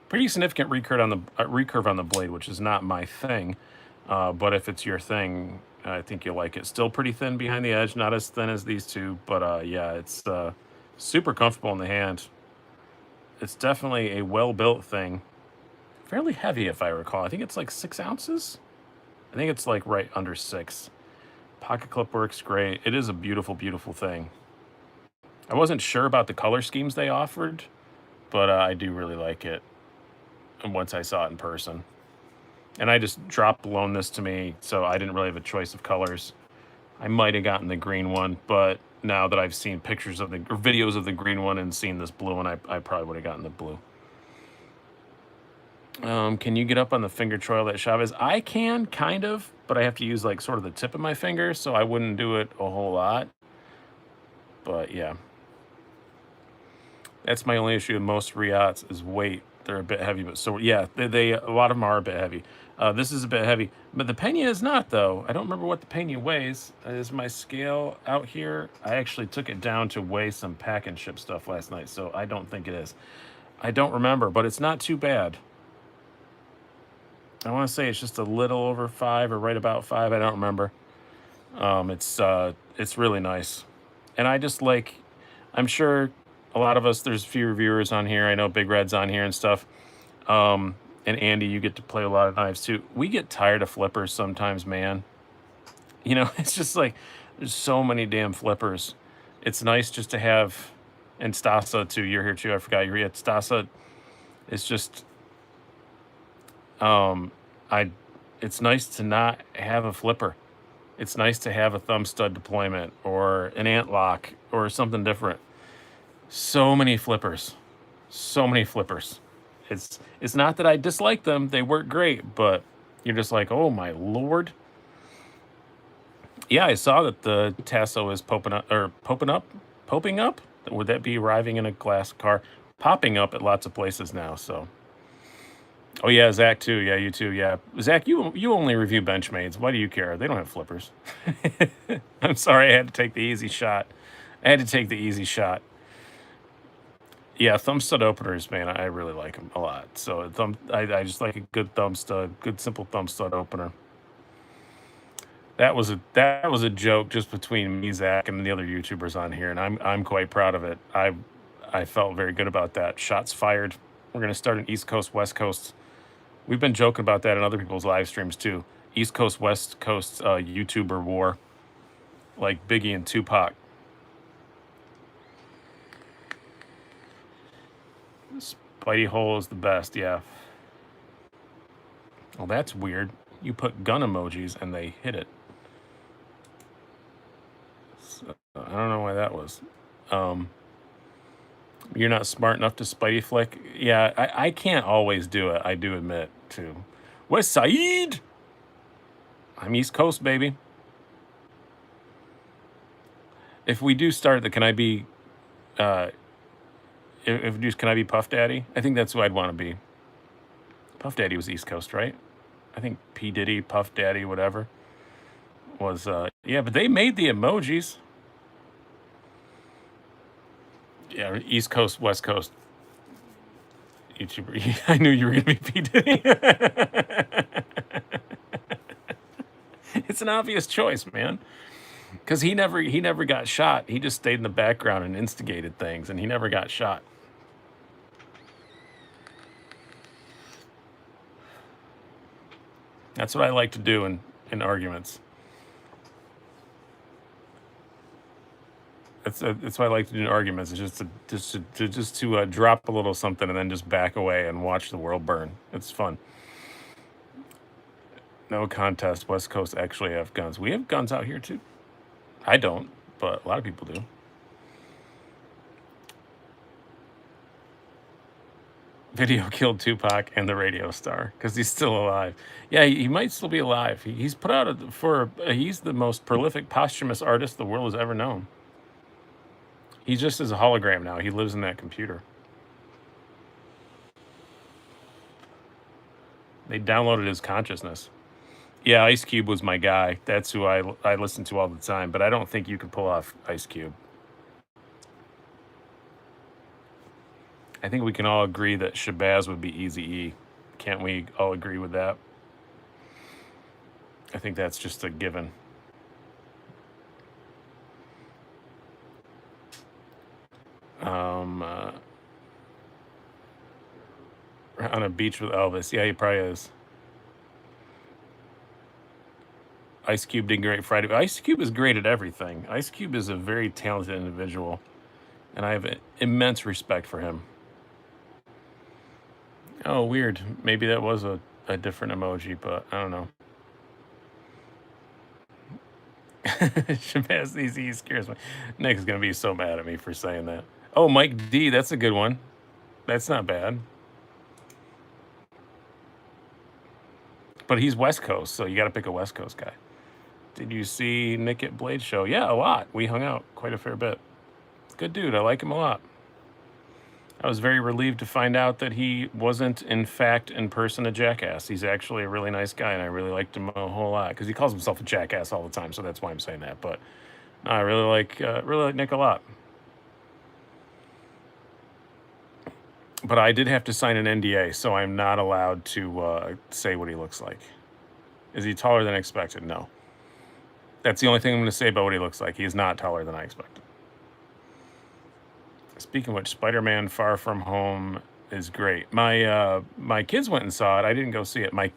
Pretty significant recurve on the blade, which is not my thing, but if it's your thing, I think you'll like it. Still pretty thin behind the edge, not as thin as these two, but yeah, it's super comfortable in the hand. It's definitely a well-built thing. Fairly heavy, if I recall. I think it's like 6 ounces. I think it's like right under 6. Pocket clip works great. It is a beautiful, beautiful thing. I wasn't sure about the color schemes they offered, but I do really like it. And once I saw it in person. And I just dropped loaned this to me, so I didn't really have a choice of colors. I might have gotten the green one, but now that I've seen pictures of or videos of the green one and seen this blue one, I probably would have gotten the blue. Can you get up on the finger choil at Chavez? I can, kind of, but I have to use like sort of the tip of my finger, so I wouldn't do it a whole lot. But yeah. That's my only issue with most Riots is weight. They're a bit heavy, but so yeah, they a lot of them are a bit heavy. This is a bit heavy, but the Pena is not though. I don't remember what the Pena weighs. Is my scale out here? I actually took it down to weigh some pack and ship stuff last night, so I don't think it is. I don't remember, but it's not too bad. I want to say it's just a little over 5 or right about 5. I don't remember. It's really nice, and I just like. I'm sure a lot of us. There's a few reviewers on here. I know Big Red's on here and stuff. And Andy, you get to play a lot of knives too. We get tired of flippers sometimes, man. You know, it's just like there's so many damn flippers. It's nice just to have, and Stasa too. You're here too. I forgot you're here. Stasa. It's just, um, I. It's nice to not have a flipper. It's nice to have a thumb stud deployment or an ant lock or something different. So many flippers. So many flippers. It's not that I dislike them. They work great, but you're just like, oh my lord. Yeah, I saw that the Tasso is popping up. Would that be arriving in a glass car? Popping up at lots of places now. So, oh yeah, Zach too. Yeah, you too. Yeah, Zach, you only review Benchmates. Why do you care? They don't have flippers. I'm sorry, I had to take the easy shot. Yeah, thumb stud openers, man, I really like them a lot. So I just like a good thumb stud, good simple thumb stud opener. That was a joke just between me, Zach, and the other YouTubers on here, and I'm quite proud of it. I felt very good about that. Shots fired. We're gonna start an East Coast, West Coast. We've been joking about that in other people's live streams too. East Coast, West Coast YouTuber war, like Biggie and Tupac. Spidey hole is the best, yeah. Well, that's weird. You put gun emojis and they hit it. So, I don't know why that was. You're not smart enough to Spidey flick. Yeah, I can't always do it. I do admit too. West Side. I'm East Coast, baby. If we do start the, can I be? Can I be Puff Daddy? I think that's who I'd want to be. Puff Daddy was East Coast, right? I think P Diddy, Puff Daddy, whatever was. Yeah, but they made the emojis. Yeah, East Coast, West Coast YouTuber. I knew you were gonna be P Diddy. It's an obvious choice, man. Because he never got shot. He just stayed in the background and instigated things, and he never got shot. That's what I like to do in arguments. That's what I like to do in arguments. Is just to drop a little something and then just back away and watch the world burn. It's fun. No contest. West Coast actually have guns. We have guns out here too. I don't, but a lot of people do. Video killed Tupac and the radio star because he's still alive. Yeah, he might still be alive. He's put out he's the most prolific posthumous artist the world has ever known. He just is a hologram now. He lives in that computer. They downloaded his consciousness. Yeah, Ice Cube was my guy. That's who I listen to all the time, but I don't think you could pull off Ice Cube. I think we can all agree that Shabazz would be Eazy-E. Can't we all agree with that? I think that's just a given. On a beach with Elvis. Yeah, he probably is. Ice Cube did great Friday. Ice Cube is great at everything. Ice Cube is a very talented individual, and I have immense respect for him. Oh, weird. Maybe that was a different emoji, but I don't know. Shabazz Easy scares me. Nick's going to be so mad at me for saying that. Oh, Mike D, that's a good one. That's not bad. But he's West Coast, so you got to pick a West Coast guy. Did you see Nick at Blade Show? Yeah, a lot. We hung out quite a fair bit. Good dude. I like him a lot. I was very relieved to find out that he wasn't, in fact, in person a jackass. He's actually a really nice guy, and I really liked him a whole lot because he calls himself a jackass all the time. So that's why I'm saying that. But no, I really like Nick a lot. But I did have to sign an NDA, so I'm not allowed to say what he looks like. Is he taller than expected? No. That's the only thing I'm going to say about what he looks like. He is not taller than I expected. Speaking of which, Spider-Man Far From Home is great. My kids went and saw it. I didn't go see it. My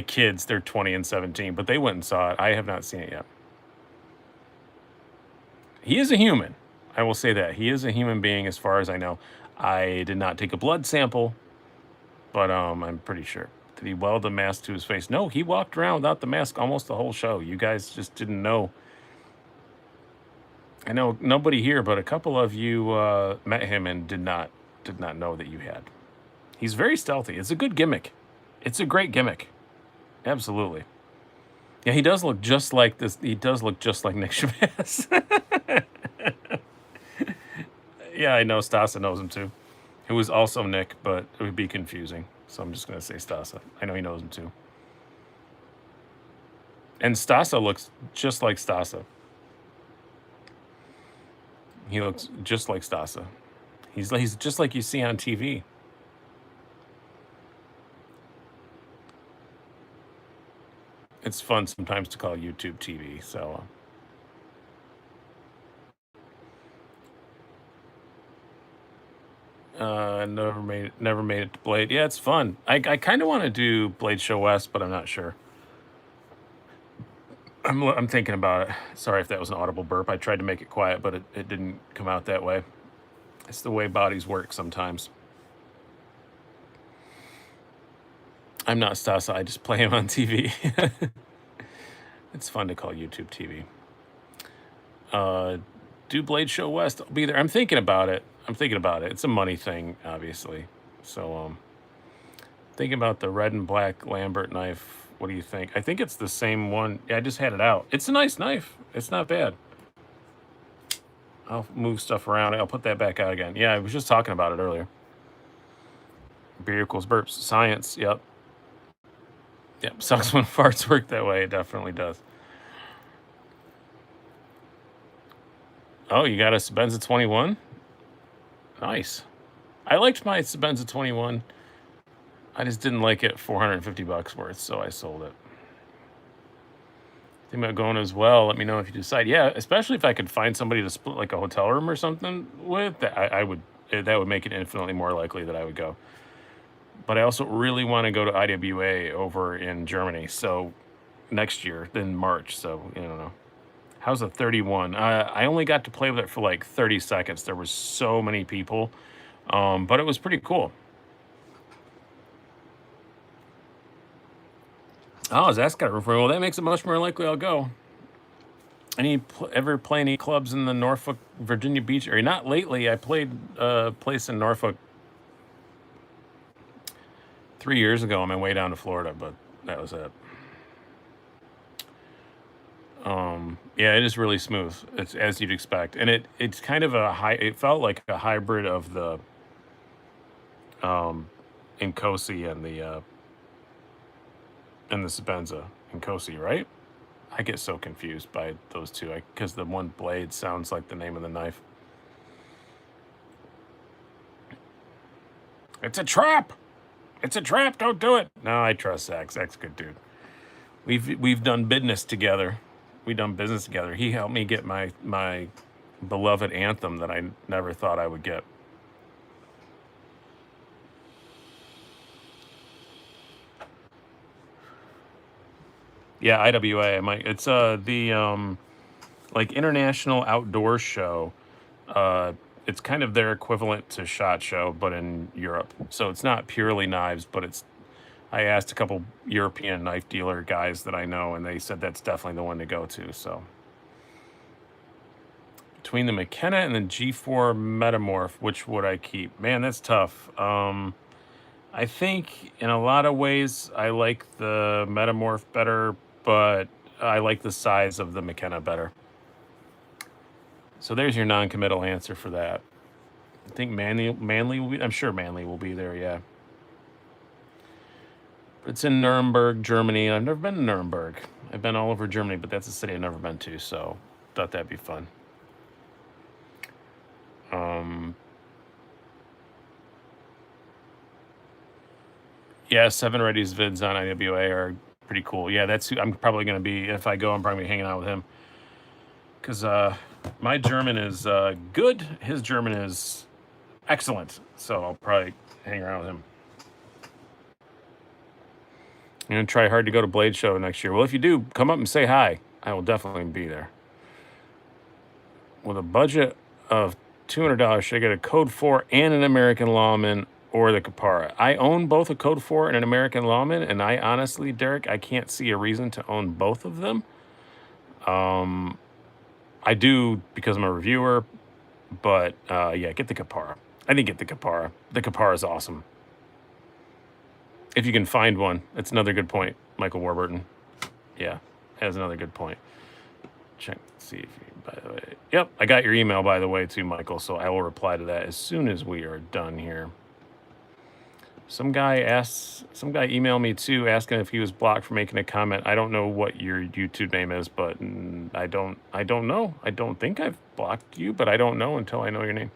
kids, they're 20 and 17, but they went and saw it. I have not seen it yet. He is a human. I will say that. He is a human being as far as I know. I did not take a blood sample, but I'm pretty sure. Did he weld a mask to his face? No, he walked around without the mask almost the whole show. You guys just didn't know. I know nobody here, but a couple of you met him and did not know that you had. He's very stealthy. It's a good gimmick. It's a great gimmick. Absolutely. Yeah, he does look just like this. He does look just like Nick Shabazz. Yeah, I know Stassi knows him too. Who was also Nick, but it would be confusing. So I'm just going to say Stassi. I know he knows him too. And Stassi looks just like Stassi. He looks just like Stassi. He's just like you see on TV. It's fun sometimes to call YouTube TV. So never made it to Blade. Yeah, it's fun. I kind of want to do Blade Show West, but I'm not sure. I'm thinking about it. Sorry if that was an audible burp. I tried to make it quiet, but it didn't come out that way. It's the way bodies work sometimes. I'm not Stassi. I just play him on TV. It's fun to call YouTube TV. Do Blade Show West. I'll be there. I'm thinking about it. It's a money thing, obviously. So, thinking about the red and black Lambert knife. What do you think? I think it's the same one. Yeah, I just had it out. It's a nice knife. It's not bad. I'll move stuff around. I'll put that back out again. Yeah, I was just talking about it earlier. Beer equals burps. Science. Yep. Yep. Sucks when farts work that way. It definitely does. Oh, you got a Sabenza 21? Nice. I liked my Sabenza 21. I just didn't like it 450 bucks worth, so I sold it. Think about going as well. Let me know if you decide. Yeah, especially if I could find somebody to split like a hotel room or something with. I would. That would make it infinitely more likely that I would go. But I also really want to go to IWA over in Germany. So next year, then March. So I don't know. How's a 31? I only got to play with it for like 30 seconds. There was so many people, but it was pretty cool. Oh, Zach's got a roof. Well, that makes it much more likely I'll go. Ever play any clubs in the Norfolk, Virginia Beach area? Not lately. I played a place in Norfolk 3 years ago on my way down to Florida, but that was it. Yeah, it is really smooth. It's as you'd expect, and it's kind of a high. It felt like a hybrid of the Nkosi and the Sabenza Nkosi, right? I get so confused by those two because the one blade sounds like the name of the knife. It's a trap. It's a trap. Don't do it. No, I trust Zach. Zach's a good dude. We've done business together. We've done business together. He helped me get my beloved anthem that I never thought I would get. Yeah, IWA. It's the like international outdoor show. It's kind of their equivalent to SHOT Show, but in Europe. So it's not purely knives, but I asked a couple European knife dealer guys that I know, and they said that's definitely the one to go to. So between the Mckenna and the G4 Metamorph, which would I keep? Man, that's tough. I think in a lot of ways I like the Metamorph better, but I like the size of the Mckenna better. So there's your non-committal answer for that. I think Manly will be. I'm sure Manly will be there. Yeah. It's in Nuremberg, Germany. I've never been to Nuremberg. I've been all over Germany, but that's a city I've never been to, so thought that'd be fun. Yeah, Seven Ready's vids on IWA are pretty cool. Yeah, that's who I'm probably going to be. If I go, I'm probably hanging out with him. Because my German is good. His German is excellent. So I'll probably hang around with him. I'm going to try hard to go to Blade Show next year. Well, if you do, come up and say hi. I will definitely be there. With a budget of $200, should I get a Code 4 and an American Lawman or the Caparo? I own both a Code 4 and an American Lawman, and I honestly, Derek, I can't see a reason to own both of them. I do because I'm a reviewer, but yeah, get the Caparo. I think get the Caparo. The Caparo is awesome. If you can find one, that's another good point. Michael Warburton. Yeah, has another good point. Check, see if you, by the way. Yep, I got your email, by the way, too, Michael, so I will reply to that as soon as we are done here. Some guy emailed me, too, asking if he was blocked for making a comment. I don't know what your YouTube name is, but I don't know. I don't think I've blocked you, but I don't know until I know your name.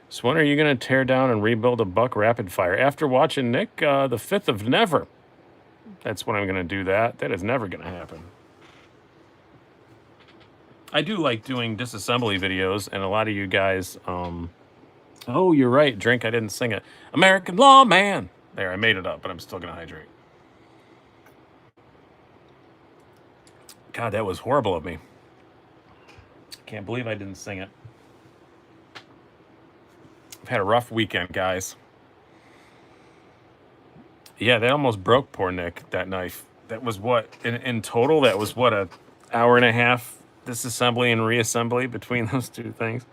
So when are you going to tear down and rebuild a Buck Rapid Fire? After watching Nick, the 5th of never. That's when I'm going to do that. That is never going to happen. I do like doing disassembly videos, and a lot of you guys, oh, you're right, Drink, I didn't sing it. American Lawman. There, I made it up, but I'm still going to hydrate. God, that was horrible of me. Can't believe I didn't sing it. I've had a rough weekend, guys. Yeah, that almost broke poor Nick, that knife. That was what, in total, that was what, an hour and a half disassembly and reassembly between those two things.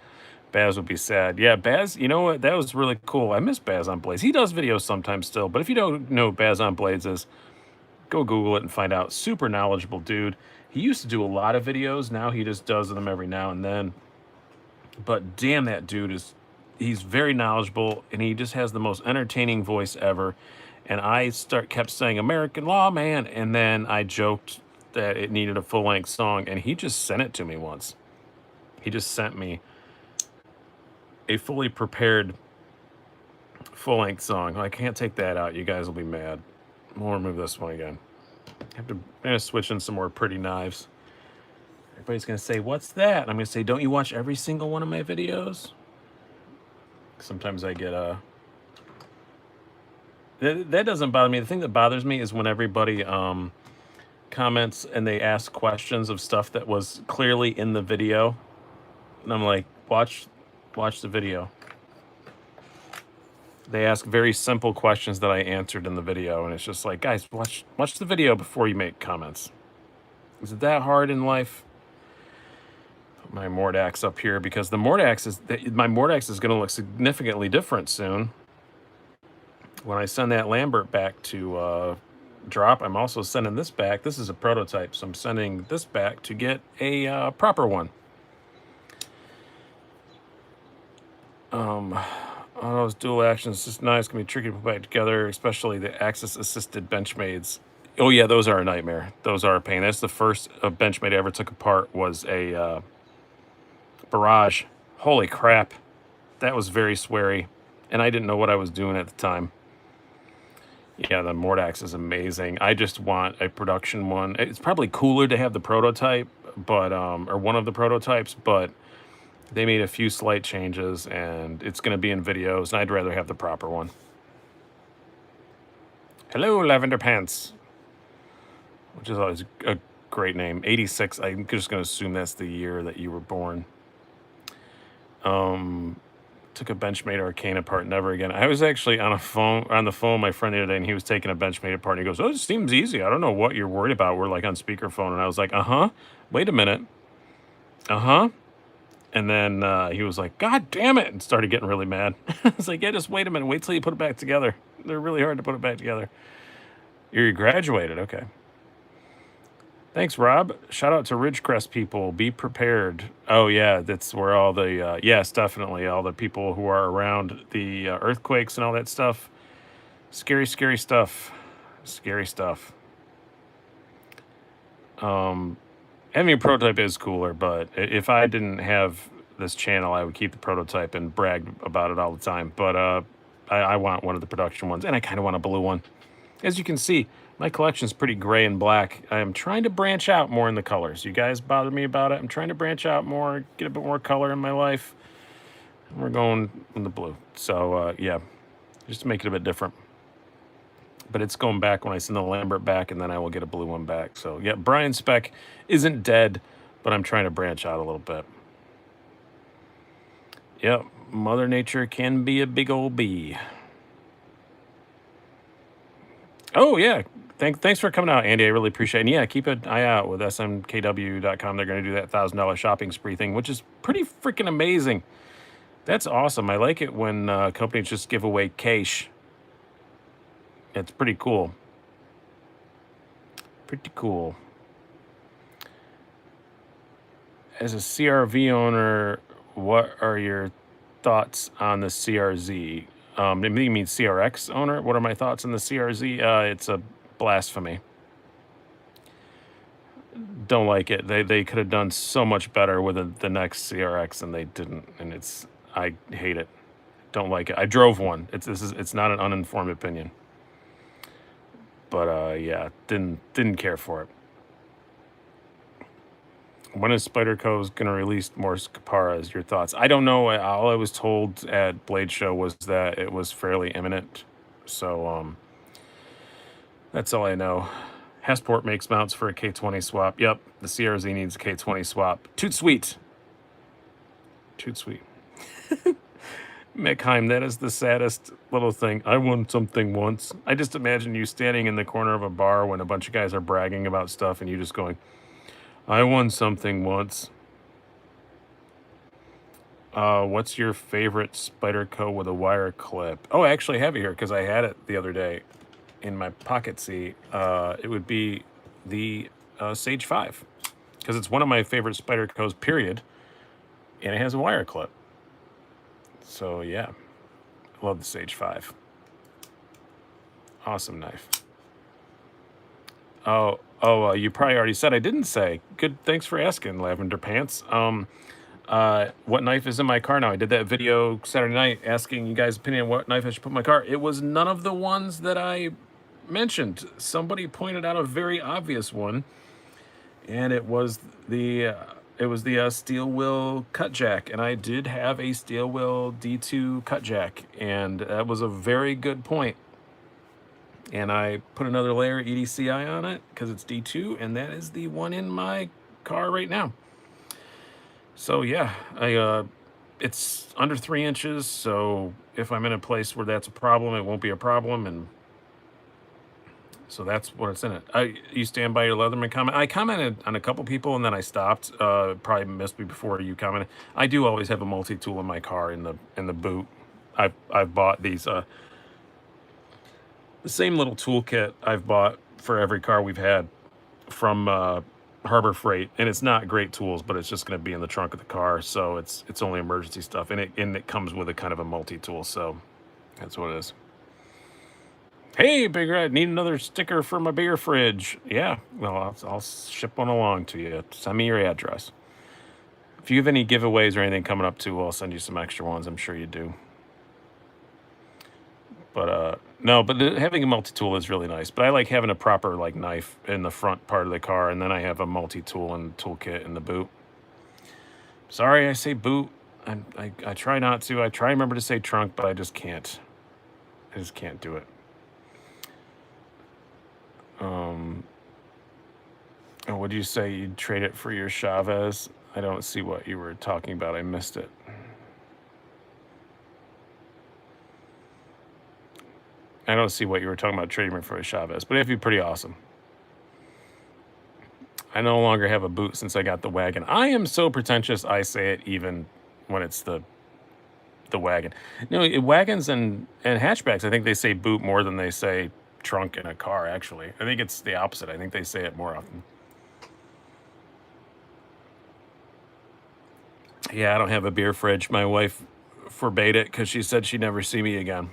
Baz would be sad. Yeah, Baz, you know what? That was really cool. I miss Baz on Blades. He does videos sometimes still, but if you don't know what Baz on Blades is, go Google it and find out. Super knowledgeable dude. He used to do a lot of videos. Now he just does them every now and then. But damn, that dude he's very knowledgeable, and he just has the most entertaining voice ever. And I kept saying American Lawman, and then I joked that it needed a full-length song, and he just sent it to me once. He just sent me a fully prepared full-length song. I can't take that out. You guys will be mad. We'll remove this one again. I'm going to switch in some more pretty knives. Everybody's going to say, what's that? And I'm going to say, don't you watch every single one of my videos? Sometimes I get that doesn't bother me. The thing that bothers me is when everybody comments and they ask questions of stuff that was clearly in the video. And I'm like, watch the video. They ask very simple questions that I answered in the video, and it's just like, guys, watch the video before you make comments. Is it that hard in life? Put my Mordax up here because my Mordax is going to look significantly different soon. When I send that Lambert back to drop, I'm also sending this back. This is a prototype, so I'm sending this back to get a proper one. All those dual actions, just nice, can be tricky to put back together, especially the axis-assisted Benchmates. Oh yeah, those are a nightmare. Those are a pain. That's the first Benchmate I ever took apart was a Barrage. Holy crap, that was very sweary, and I didn't know what I was doing at the time. Yeah, the Mordax is amazing. I just want a production one. It's probably cooler to have the prototype, but or one of the prototypes, but they made a few slight changes, and it's going to be in videos, and I'd rather have the proper one. Hello, Lavender Pants, which is always a great name. 86, I'm just going to assume that's the year that you were born. Took a Benchmate Arcane apart, never again. I was actually on the phone with my friend the other day, and he was taking a Benchmate apart, and he goes, oh, it seems easy. I don't know what you're worried about. We're like on speakerphone, and I was like, wait a minute. And then he was like, God damn it, and started getting really mad. I was like, yeah, just wait a minute. Wait till you put it back together. They're really hard to put it back together. You graduated, okay. Thanks, Rob. Shout out to Ridgecrest people. Be prepared. Oh yeah, that's where all the yes, definitely all the people who are around the earthquakes and all that stuff. Scary, scary stuff. Scary stuff. Having a prototype is cooler, but if I didn't have this channel, I would keep the prototype and brag about it all the time. But I want one of the production ones, and I kind of want a blue one. As you can see, my collection is pretty gray and black. I am trying to branch out more in the colors. You guys bother me about it. I'm trying to branch out more, get a bit more color in my life. We're going in the blue. So, yeah, just to make it a bit different. But it's going back when I send the Lambert back, and then I will get a blue one back. So, yeah, Brian Speck isn't dead, but I'm trying to branch out a little bit. Yep, Mother Nature can be a big old bee. Oh, yeah. Thanks for coming out, Andy. I really appreciate it. And yeah, keep an eye out with smkw.com. They're going to do that $1,000 shopping spree thing, which is pretty freaking amazing. That's awesome. I like it when companies just give away cash. It's pretty cool. Pretty cool. As a CRV owner, what are your thoughts on the CRZ? Maybe you mean CRX owner? What are my thoughts on the CRZ? It's a blasphemy. Don't like it. They could have done so much better with the next CRX, and they didn't. And I hate it. Don't like it. I drove one. It's not an uninformed opinion. But yeah, didn't care for it. When is Spyderco's going to release more Caparas? Your thoughts? I don't know. All I was told at Blade Show was that it was fairly imminent. So that's all I know. Hesport makes mounts for a K20 swap. Yep, the CRZ needs a K20 swap. Toot sweet. Toot sweet. Mickheim, that is the saddest little thing. I won something once. I just imagine you standing in the corner of a bar when a bunch of guys are bragging about stuff and you just going, I won something once. What's your favorite Spyderco with a wire clip? Oh, I actually have it here because I had it the other day in my pocket seat. It would be the Sage 5 because it's one of my favorite Spydercos, period, and it has a wire clip. So yeah, I love the Sage 5. Awesome knife. You probably already said. I didn't say. Good, thanks for asking, Lavender Pants. What knife is in my car now? I did that video Saturday night asking you guys' opinion on what knife I should put in my car. It was none of the ones that I mentioned. Somebody pointed out a very obvious one, and it was the steel wheel cut jack, and I did have a steel wheel D2 cut jack, and that was a very good point. And I put another layer EDCI on it because it's D2, and that is the one in my car right now. So yeah, it's under 3 inches, so if I'm in a place where that's a problem, it won't be a problem, and so that's what's in it. You stand by your Leatherman comment. I commented on a couple people, and then I stopped. Probably missed me before you commented. I do always have a multi-tool in my car in the boot. I've bought these the same little toolkit I've bought for every car we've had from Harbor Freight, and it's not great tools, but it's just going to be in the trunk of the car, so it's only emergency stuff, and it comes with a kind of a multi-tool, so that's what it is. Hey, Big Red, need another sticker for my beer fridge. Yeah, well, I'll ship one along to you. Send me your address. If you have any giveaways or anything coming up too, I'll send you some extra ones. I'm sure you do. But no, but having a multi-tool is really nice. But I like having a proper like knife in the front part of the car, and then I have a multi-tool and toolkit in the boot. Sorry, I say boot. I try not to. I try to remember to say trunk, but I just can't. I just can't do it. Would you say you'd trade it for your Chavez? I don't see what you were talking about. I missed it. I don't see what you were talking about trading it for a Chavez, but it'd be pretty awesome. I no longer have a boot since I got the wagon. I am so pretentious, I say it even when it's the wagon. You know, wagons and hatchbacks, I think they say boot more than they say trunk in a car, actually. I think it's the opposite. I think they say it more often. Yeah, I don't have a beer fridge. My wife forbade it because she said she'd never see me again.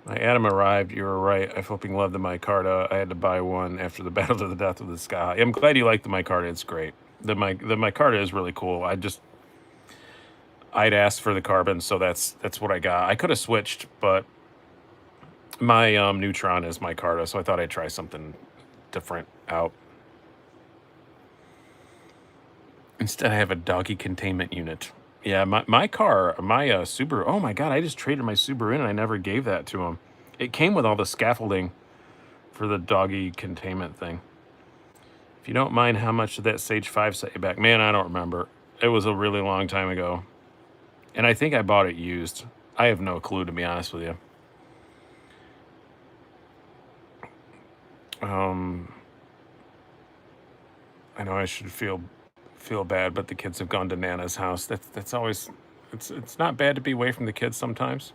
My Adam arrived. You were right. I flipping love the micarta. I had to buy one after the battle to the death with the sky. I'm glad you like the micarta. It's great. The micarta is really cool. I'd asked for the carbon, so that's what I got. I could have switched, but my neutron is micarta, so I thought I'd try something different out. Instead, I have a doggy containment unit. Yeah, my car, my Subaru. Oh my God, I just traded my Subaru in and I never gave that to him. It came with all the scaffolding for the doggy containment thing. If you don't mind, how much did that Sage 5 set you back? Man, I don't remember. It was a really long time ago. And I think I bought it used. I have no clue, to be honest with you. I know I should feel bad, but the kids have gone to Nana's house. That's always, it's not bad to be away from the kids sometimes.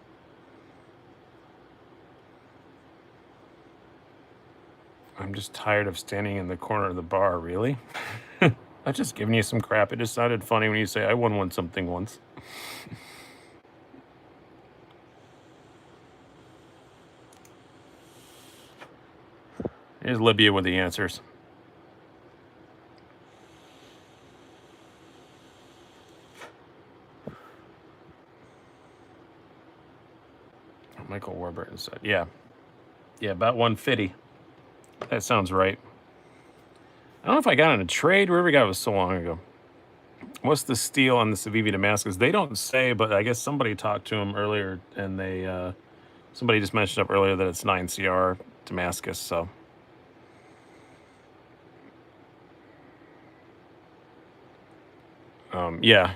I'm just tired of standing in the corner of the bar. Really? I'm just giving you some crap. It just sounded funny when you say I won something once. Here's Libya with the answers. Michael Warburton said, yeah, about 150. That sounds right. I don't know if I got in a trade. Wherever we got it was so long ago. What's the steal on the Civivi Damascus? They don't say, but I guess somebody talked to him earlier, and they somebody just mentioned up earlier that it's 9CR Damascus. So yeah,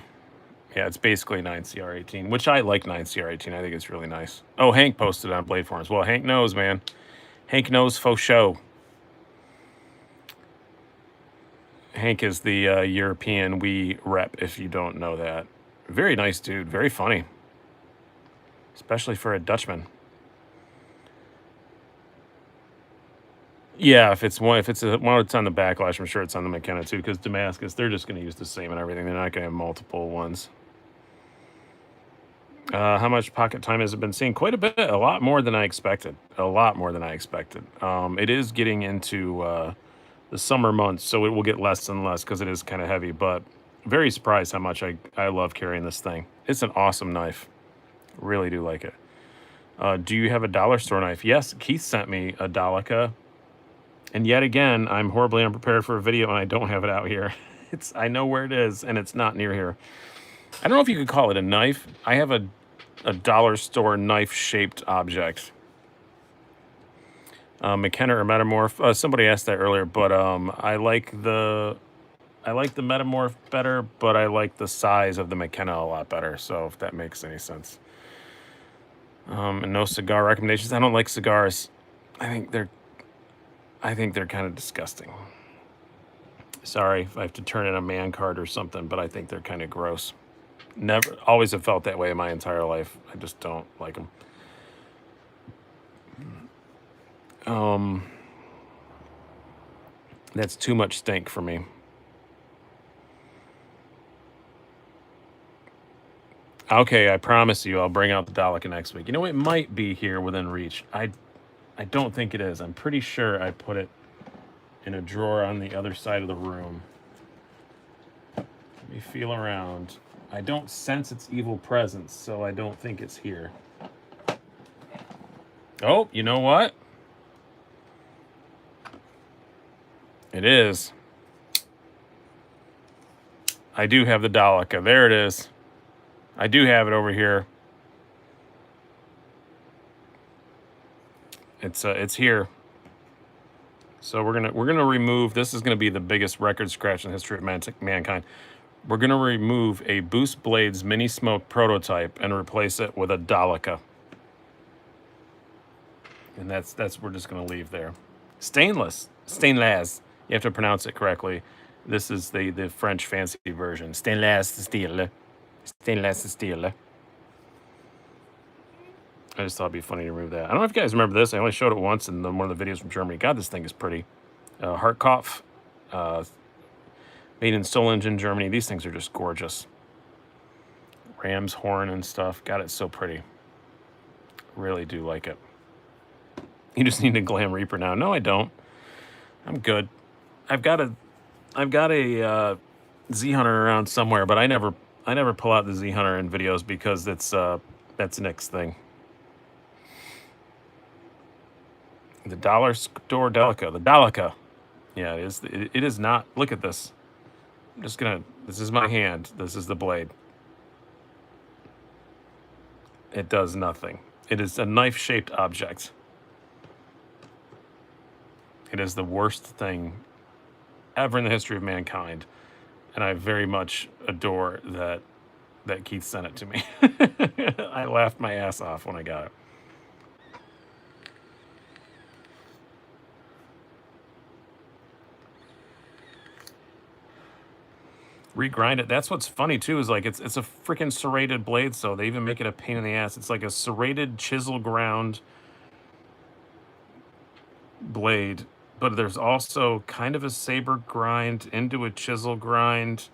it's basically 9CR18, which I like 9CR18. I think it's really nice. Oh, Hank posted on Blade Forums. Well, Hank knows, man. Hank knows faux show. Hank is the European we rep, if you don't know that. Very nice dude. Very funny. Especially for a Dutchman. Yeah, if it's one that's on the Backlash, I'm sure it's on the Mckenna too, because Damascus, they're just going to use the same and everything. They're not going to have multiple ones. How much pocket time has it been seeing? Quite a bit. A lot more than I expected. It is getting into the summer months, so it will get less and less because it is kind of heavy, but very surprised how much I love carrying this thing. It's an awesome knife. Really do like it. Do you have a dollar store knife? Yes, Keith sent me a Dalica. And yet again, I'm horribly unprepared for a video and I don't have it out here. I know where it is and it's not near here. I don't know if you could call it a knife. I have a dollar store knife-shaped object. Mckenna or Metamorph? Somebody asked that earlier, but I like the Metamorph better, but I like the size of the Mckenna a lot better. So if that makes any sense. And no cigar recommendations. I don't like cigars. I think they're kind of disgusting. Sorry if I have to turn in a man card or something, but I think they're kind of gross. Never, always have felt that way in my entire life. I just don't like them. That's too much stink for me. Okay, I promise you I'll bring out the Dalek next week. You know, it might be here within reach. I don't think it is. I'm pretty sure I put it in a drawer on the other side of the room. Let me feel around. I don't sense its evil presence, so I don't think it's here. Oh, you know what? It is. I do have the Dalek. There it is. I do have it over here. It's here. So we're gonna remove. This is gonna be the biggest record scratch in the history of mankind. We're gonna remove a Boost Blades Mini Smoke prototype and replace it with a Dalica. And that's we're just gonna leave there. Stainless. You have to pronounce it correctly. This is the French fancy version. Stainless steel. I just thought it'd be funny to remove that. I don't know if you guys remember this. I only showed it once in one of the videos from Germany. God, this thing is pretty. Hartkopf Made in Solingen, Germany. These things are just gorgeous. Ram's horn and stuff. God, it's so pretty. Really do like it. You just need a Glam Reaper now. No, I don't. I'm good. I've got a Z Hunter around somewhere, but I never pull out the Z Hunter in videos because that's Nick's thing. The dollar store Delica. The Delica. Yeah, it is. It is not. Look at this. I'm just gonna. This is my hand. This is the blade. It does nothing. It is a knife-shaped object. It is the worst thing ever in the history of mankind, and I very much adore that Keith sent it to me. I laughed my ass off when I got it. Regrind it. That's what's funny too, is like it's a freaking serrated blade, so they even make it a pain in the ass. It's like a serrated chisel ground blade, but there's also kind of a saber grind into a chisel grind,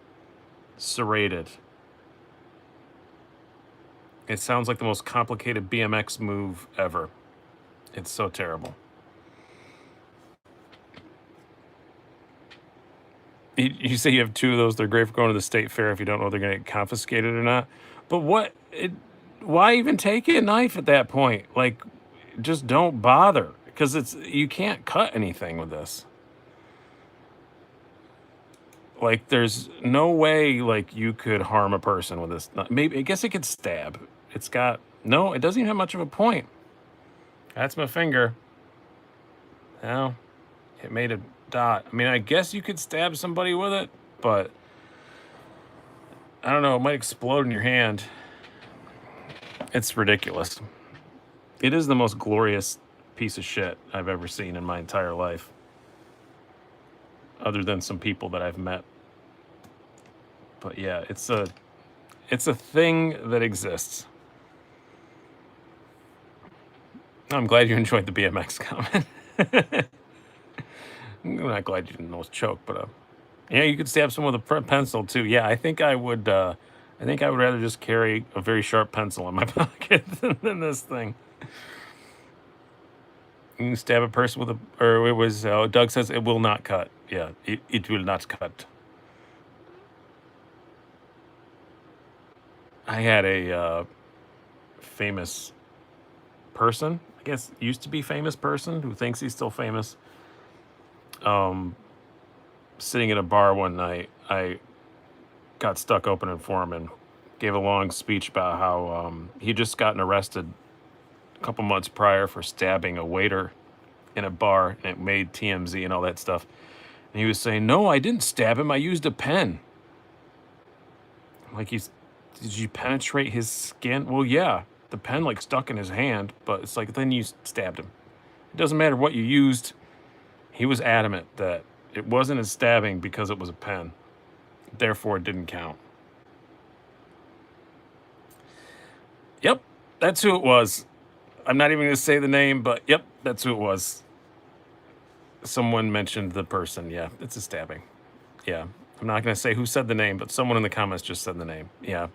serrated. It sounds like the most complicated BMX move ever. It's so terrible. You say you have two of those. They're great for going to the state fair if you don't know they're going to get confiscated or not. But why even take a knife at that point? Like, just don't bother, because you can't cut anything with this. Like, there's no way like you could harm a person with this. Maybe, I guess it could stab. It doesn't even have much of a point. That's my finger. Well, it made a dot. I mean, I guess you could stab somebody with it, but I don't know, it might explode in your hand. It's ridiculous. It is the most glorious piece of shit I've ever seen in my entire life, other than some people that I've met. But yeah, it's a thing that exists. I'm glad you enjoyed the BMX comment. I'm not glad you didn't almost choke, but yeah, you could stab someone with a pencil too. Yeah, I think I would rather just carry a very sharp pencil in my pocket than this thing. You can stab a person with Doug says it will not cut. Yeah, it will not cut. I had a famous person, I guess used to be famous person, who thinks he's still famous. Sitting at a bar one night, I got stuck opening for him and gave a long speech about how he'd just gotten arrested a couple months prior for stabbing a waiter in a bar, and it made TMZ and all that stuff. And he was saying, "No, I didn't stab him. I used a pen." Like, did you penetrate his skin? Well, yeah, the pen like stuck in his hand, but it's like, then you stabbed him. It doesn't matter what you used. He was adamant that it wasn't a stabbing because it was a pen. Therefore, it didn't count. Yep, that's who it was. I'm not even going to say the name, but yep, that's who it was. Someone mentioned the person. Yeah, it's a stabbing. Yeah, I'm not going to say who said the name, but someone in the comments just said the name. Yeah,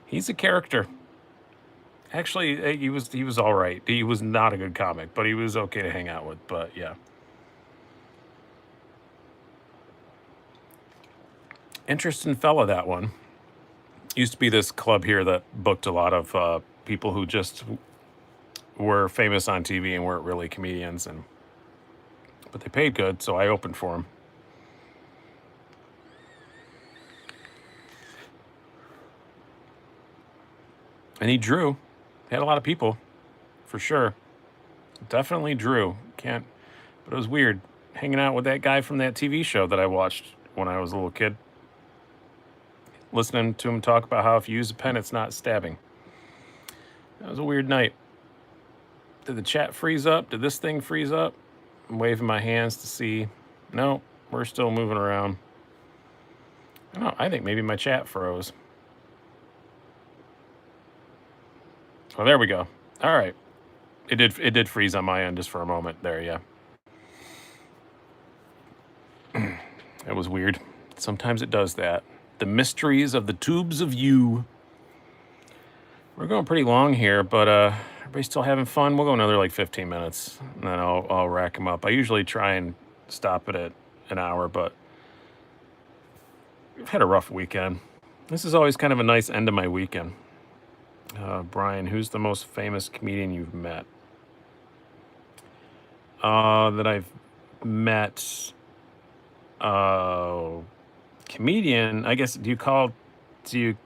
he's a character. Actually, he was all right. He was not a good comic, but he was okay to hang out with. But yeah. Interesting fella, that one. Used to be this club here that booked a lot of people who just were famous on TV and weren't really comedians, but they paid good, so I opened for him. And he drew. Had a lot of people, for sure. Definitely drew. But it was weird hanging out with that guy from that TV show that I watched when I was a little kid. Listening to him talk about how if you use a pen, it's not stabbing. That was a weird night. Did the chat freeze up? Did this thing freeze up? I'm waving my hands to see. No, we're still moving around. I don't know. I think maybe my chat froze. Oh, there we go. All right. It did freeze on my end just for a moment there, yeah. It was weird. Sometimes it does that. The mysteries of the tubes of you. We're going pretty long here, but everybody still having fun? We'll go another like 15 minutes, and then I'll rack them up. I usually try and stop it at an hour, but I've had a rough weekend. This is always kind of a nice end of my weekend. Brian, who's the most famous comedian you've met? That I've met. Comedian, I guess. Do you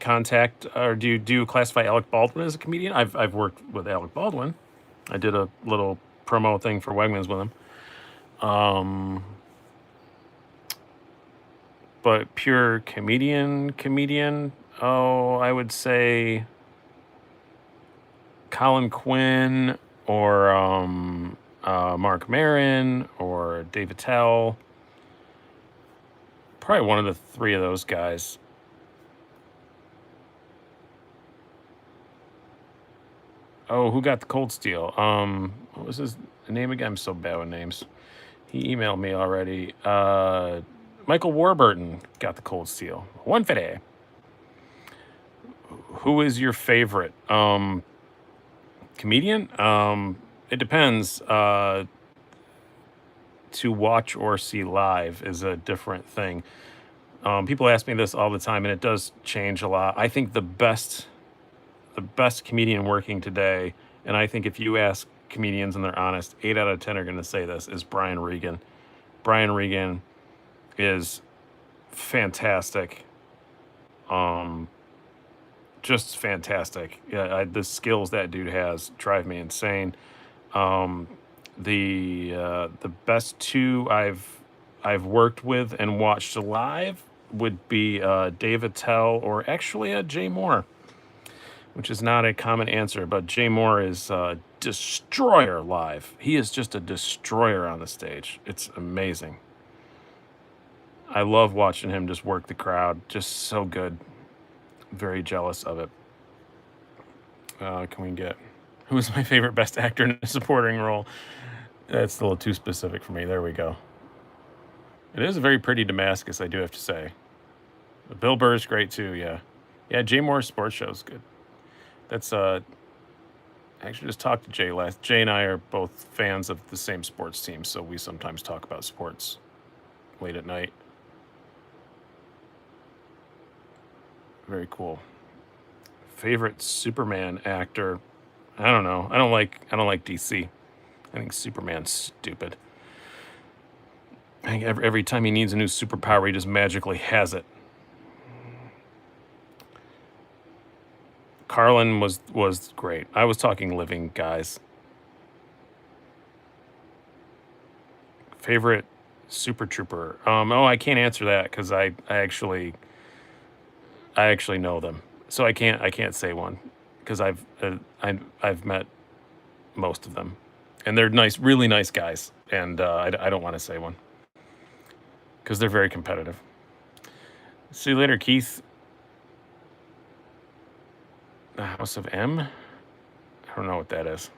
contact, or do you classify Alec Baldwin as a comedian? I've worked with Alec Baldwin. I did a little promo thing for Wegmans with him. But pure comedian. Oh, I would say Colin Quinn or Mark Maron or Dave Attell. Probably one of the three of those guys. Oh, who got the Cold Steel? What was his name again? I'm so bad with names. He emailed me already. Michael Warburton got the Cold Steel. 150. Who is your favorite comedian? It depends. To watch or see live is a different thing. People ask me this all the time, and it does change a lot. I think the best comedian working today, and I think if you ask comedians and they're honest, 8 out of 10 are going to say this, is Brian Regan. Brian Regan is fantastic. Just fantastic. Yeah, the skills that dude has drive me insane. The best two I've worked with and watched live would be Dave Attell or actually Jay Moore, which is not a common answer, but Jay Moore is a destroyer live. He is just a destroyer on the stage. It's amazing. I love watching him just work the crowd. Just so good. Very jealous of it. Can we get... Who is my favorite best actor in a supporting role? That's a little too specific for me. There we go. It is a very pretty Damascus, I do have to say. Bill Burr's great too, yeah. Yeah, Jay Moore's sports show is good. That's I actually just talked to Jay last. Jay and I are both fans of the same sports team, so we sometimes talk about sports late at night. Very cool. Favorite Superman actor? I don't know. I don't like DC. I think Superman's stupid. I think every time he needs a new superpower, he just magically has it. Carlin was great. I was talking living guys. Favorite Super Trooper? I can't answer that because I actually know them, so I can't say one because I've met most of them, and they're nice, really nice guys, and I don't want to say one because they're very competitive. See you later, Keith. The House of M? I don't know what that is.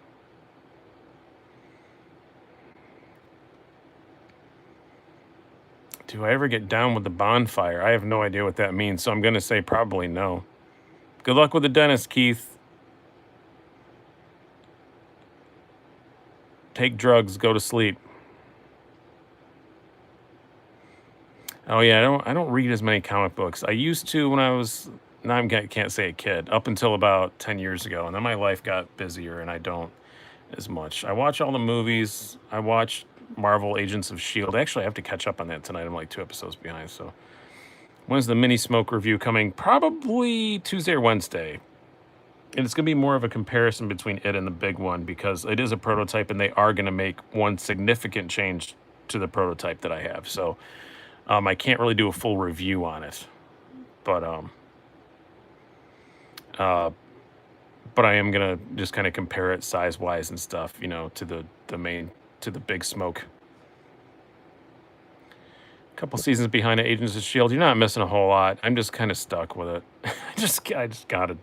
Do I ever get down with the bonfire? I have no idea what that means, so I'm going to say probably no. Good luck with the dentist, Keith. Take drugs, go to sleep. Oh yeah, I don't read as many comic books. I used to when I was, now I can't say a kid, up until about 10 years ago, and then my life got busier and I don't as much. I watch all the movies. I watch Marvel Agents of S.H.I.E.L.D. Actually, I have to catch up on that tonight. I'm like 2 episodes behind, so. When's the mini smoke review coming? Probably Tuesday or Wednesday. And it's going to be more of a comparison between it and the big one because it is a prototype and they are going to make one significant change to the prototype that I have. So I can't really do a full review on it. But I am going to just kind of compare it size-wise and stuff, to the big smoke. Couple seasons behind Agents of S.H.I.E.L.D. You're not missing a whole lot. I'm just kind of stuck with it. I just got it.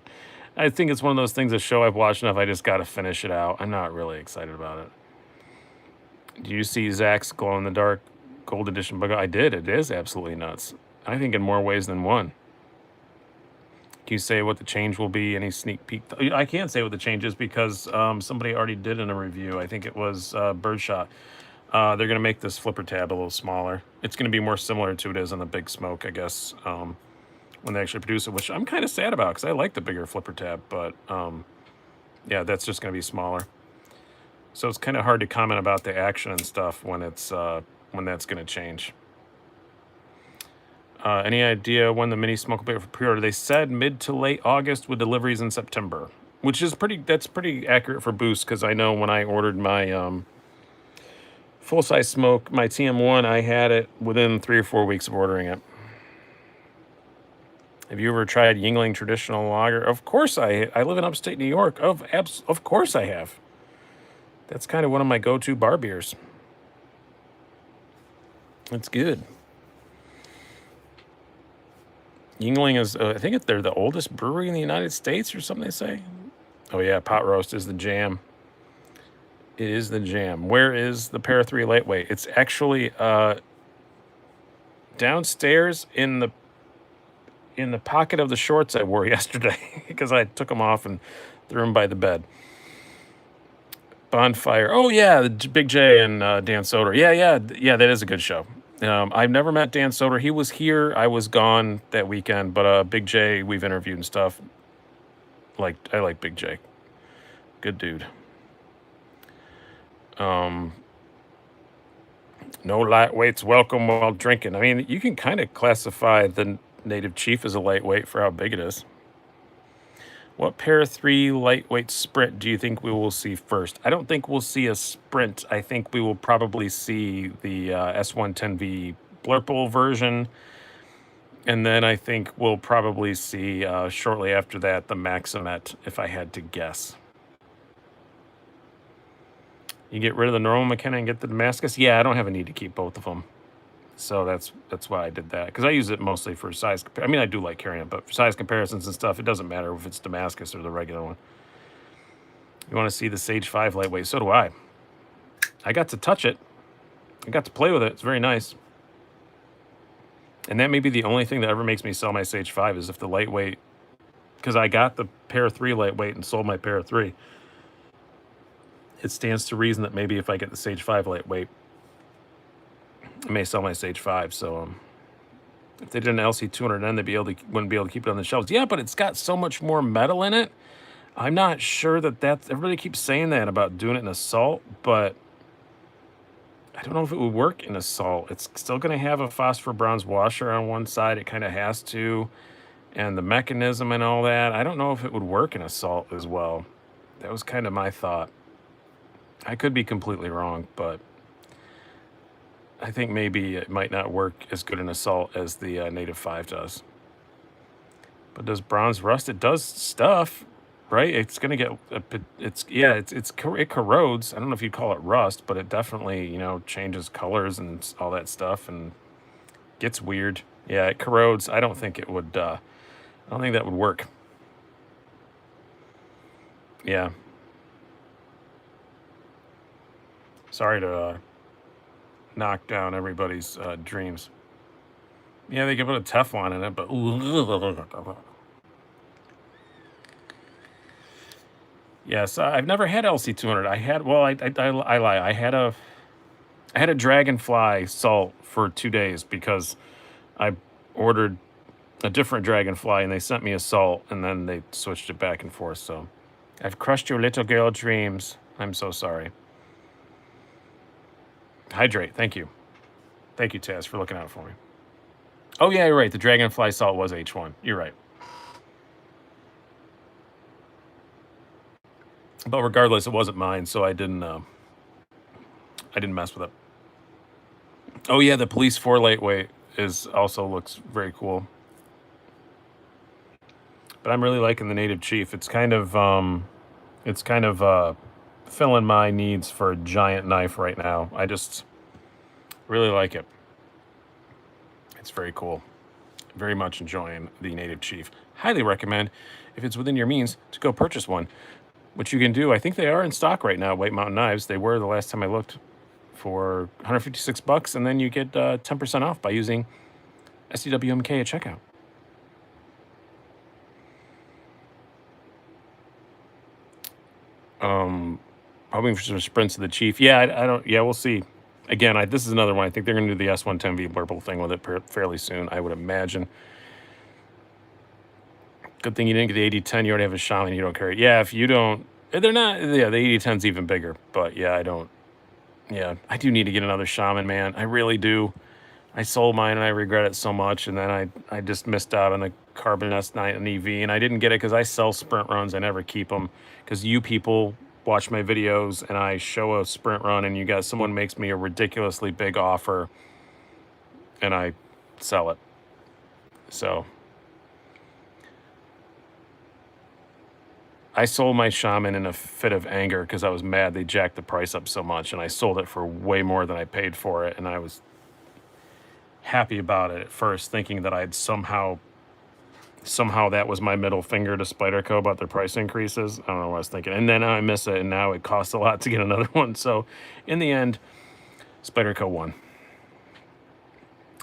I think it's one of those things, a show I've watched enough, I just got to finish it out. I'm not really excited about it. Do you see Zach's glow-in-the-dark Gold edition bug. I did. It is absolutely nuts. I think in more ways than one. Can you say what the change will be? Any sneak peek? I can't say what the change is because somebody already did in a review. I think it was Birdshot. They're going to make this flipper tab a little smaller. It's going to be more similar to it is on the Big Smoke, I guess, when they actually produce it, which I'm kind of sad about because I like the bigger flipper tab. But yeah, that's just going to be smaller. So it's kind of hard to comment about the action and stuff when it's when that's going to change. Any idea when the mini smoke will be for pre-order? They said mid to late August with deliveries in September, which is that's pretty accurate for Boost because I know when I ordered my full-size smoke, my TM1, I had it within 3 or 4 weeks of ordering it. Have you ever tried Yingling traditional lager? Of course I live in upstate New York. Of course I have. That's kind of one of my go-to bar beers. It's good. Yingling is, I think they're the oldest brewery in the United States or something they say. Oh yeah, pot roast is the jam. It is the jam. Where is the Para 3 lightweight? It's actually downstairs in the pocket of the shorts I wore yesterday because I took them off and threw them by the bed. Bonfire. Oh yeah, Big J and Dan Soder. Yeah, that is a good show. I've never met Dan Soder. He was here. I was gone that weekend, but Big J we've interviewed and stuff. I like Big J. Good dude. No lightweights welcome while drinking. I mean, you can kind of classify the Native Chief as a lightweight for how big it is. What Para 3 lightweight sprint do you think we will see first? I don't think we'll see a sprint. I think we will probably see the S110V Blurple version. And then I think we'll probably see shortly after that the Maximet, if I had to guess. You get rid of the normal Mckenna and get the Damascus? Yeah, I don't have a need to keep both of them. So that's why I did that. Because I use it mostly for size. I mean, I do like carrying it, but for size comparisons and stuff, it doesn't matter if it's Damascus or the regular one. You want to see the Sage 5 lightweight? So do I. I got to touch it. I got to play with it. It's very nice. And that may be the only thing that ever makes me sell my Sage 5 is if the lightweight... Because I got the Para 3 lightweight and sold my Para 3. It stands to reason that maybe if I get the Sage 5 lightweight, I may sell my Sage 5. So if they did an LC200N, wouldn't be able to keep it on the shelves. Yeah, but it's got so much more metal in it. I'm not sure that's... Everybody keeps saying that about doing it in Assault, but I don't know if it would work in Assault. It's still going to have a phosphor bronze washer on one side. It kind of has to. And the mechanism and all that. I don't know if it would work in Assault as well. That was kind of my thought. I could be completely wrong, but I think maybe it might not work as good in Assault as the Native 5 does. But does bronze rust? It does stuff, right? It's going to get... It corrodes. I don't know if you'd call it rust, but it definitely, changes colors and all that stuff and gets weird. Yeah, it corrodes. I don't think it would... I don't think that would work. Yeah. Sorry to knock down everybody's dreams. Yeah, they could put a Teflon in it, but... Yes, I've never had LC200. I lie. I had a Dragonfly salt for 2 days because I ordered a different Dragonfly and they sent me a salt and then they switched it back and forth. So I've crushed your little girl dreams. I'm so sorry. Hydrate. Thank you. Thank you, Taz, for looking out for me. Oh, yeah, you're right. The Dragonfly salt was H1. You're right. But regardless, it wasn't mine, so I didn't mess with it. Oh, yeah, the Police 4 lightweight also looks very cool. But I'm really liking the Native Chief. It's kind of filling my needs for a giant knife right now. I just really like it. It's very cool. Very much enjoying the Native Chief. Highly recommend, if it's within your means, to go purchase one, which you can do. I think they are in stock right now, White Mountain Knives. They were the last time I looked for 156 bucks, and then you get 10% off by using SDWMK at checkout. Hoping for some sprints of the Chief. Yeah, I don't. Yeah, we'll see. Again, this is another one. I think they're going to do the S110V purple thing with it fairly soon, I would imagine. Good thing you didn't get the 8010. You already have a Shaman. You don't carry it. Yeah, if you don't, they're not. Yeah, the 8010's even bigger. But yeah, I don't. Yeah, I do need to get another Shaman, man. I really do. I sold mine and I regret it so much. And then I just missed out on the Carbon S9 and EV, and I didn't get it because I sell sprint runs. I never keep them because you people watch my videos and I show a sprint run and you got someone makes me a ridiculously big offer and I sell it. So I sold my Shaman in a fit of anger because I was mad they jacked the price up so much, and I sold it for way more than I paid for it, and I was happy about it at first, thinking that I'd somehow that was my middle finger to Spyderco about their price increases. I don't know what I was thinking. And then I miss it, and now it costs a lot to get another one. So in the end, Spyderco won.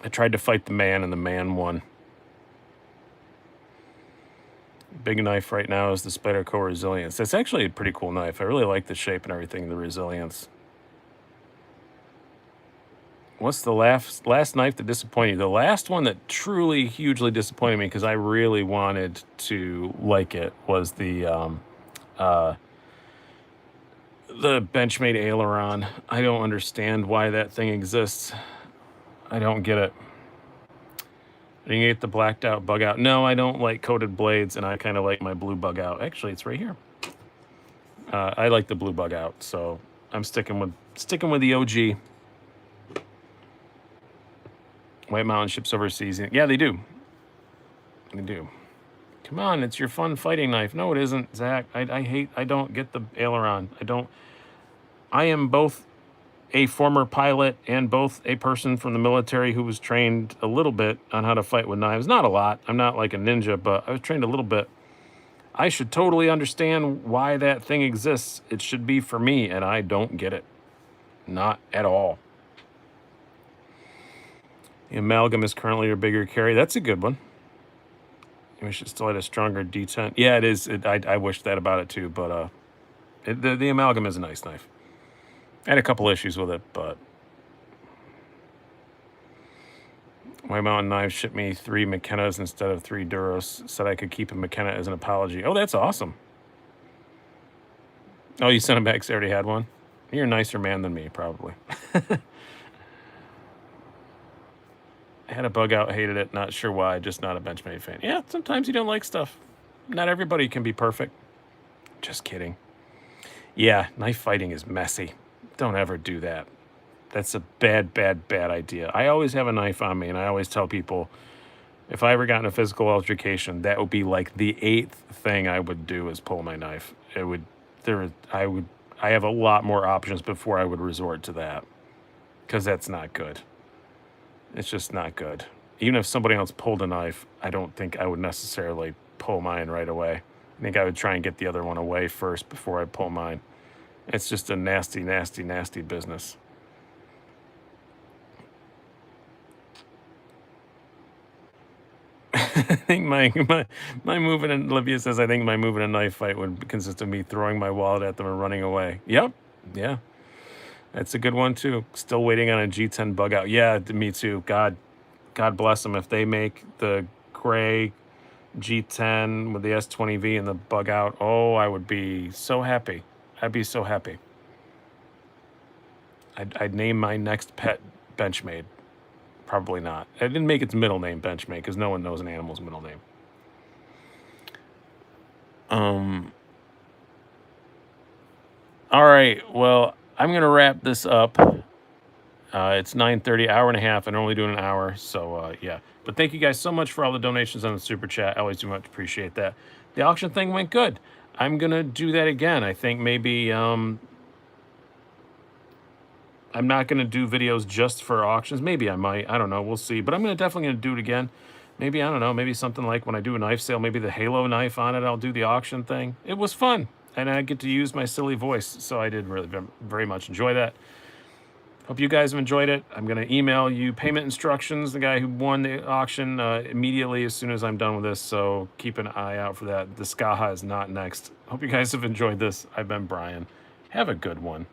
I tried to fight the man, and the man won. Big knife right now is the Spyderco Resilience. It's actually a pretty cool knife. I really like the shape and everything, the Resilience. What's the last knife that disappointed you? The last one that truly hugely disappointed me because I really wanted to like it was the Benchmate aileron. I don't understand why that thing exists. I don't get it. I didn't get the blacked out bug out. No, I don't like coated blades, and I kind of like my blue bug out. Actually, it's right here. I like the blue bug out, so I'm sticking with the OG. White Mountain ships overseas. Yeah, they do. They do. Come on, it's your fun fighting knife. No, it isn't, Zach. I don't get the aileron. I am both a former pilot and both a person from the military who was trained a little bit on how to fight with knives. Not a lot. I'm not like a ninja, but I was trained a little bit. I should totally understand why that thing exists. It should be for me, and I don't get it. Not at all. The amalgam is currently your bigger carry. That's a good one. We should still have a stronger D10. Yeah, it is. I wish that about it too, but the amalgam is a nice knife. I had a couple issues with it, but White Mountain Knives shipped me 3 Mckennas instead of 3 Duros. Said I could keep a Mckenna as an apology. Oh, that's awesome. Oh, you sent him back because I already had one? You're a nicer man than me, probably. I had a bug out, hated it, not sure why, just not a Benchmate fan. Yeah, sometimes you don't like stuff. Not everybody can be perfect. Just kidding. Yeah, knife fighting is messy. Don't ever do that. That's a bad idea. I always have a knife on me, and I always tell people, if I ever got in a physical altercation, that would be like the 8th thing I would do is pull my knife. I have a lot more options before I would resort to that, because that's not good. It's just not good. Even if somebody else pulled a knife, I don't think I would necessarily pull mine right away. I think I would try and get the other one away first before I pull mine. It's just a nasty business. I think my moving, and Olivia says, I think my moving a knife fight would consist of me throwing my wallet at them and running away. Yep. Yeah. That's a good one too. Still waiting on a G10 bug out. Yeah, me too. God bless them. If they make the gray G10 with the S20V and the bug out, oh, I would be so happy. I'd be so happy. I'd name my next pet Benchmade. Probably not. I didn't make its middle name Benchmate because no one knows an animal's middle name. All right. Well, I'm going to wrap this up. It's 9:30, hour and a half. I normally do an hour. So, yeah. But thank you guys so much for all the donations on the Super Chat. I always do much appreciate that. The auction thing went good. I'm going to do that again. I think maybe I'm not going to do videos just for auctions. Maybe I might. I don't know. We'll see. But I'm definitely going to do it again. Maybe, I don't know, maybe something like when I do a knife sale, maybe the Halo knife on it, I'll do the auction thing. It was fun. And I get to use my silly voice. So I did really very much enjoy that. Hope you guys have enjoyed it. I'm going to email you payment instructions, the guy who won the auction, immediately as soon as I'm done with this. So keep an eye out for that. The Skaha is not next. Hope you guys have enjoyed this. I've been Brian. Have a good one.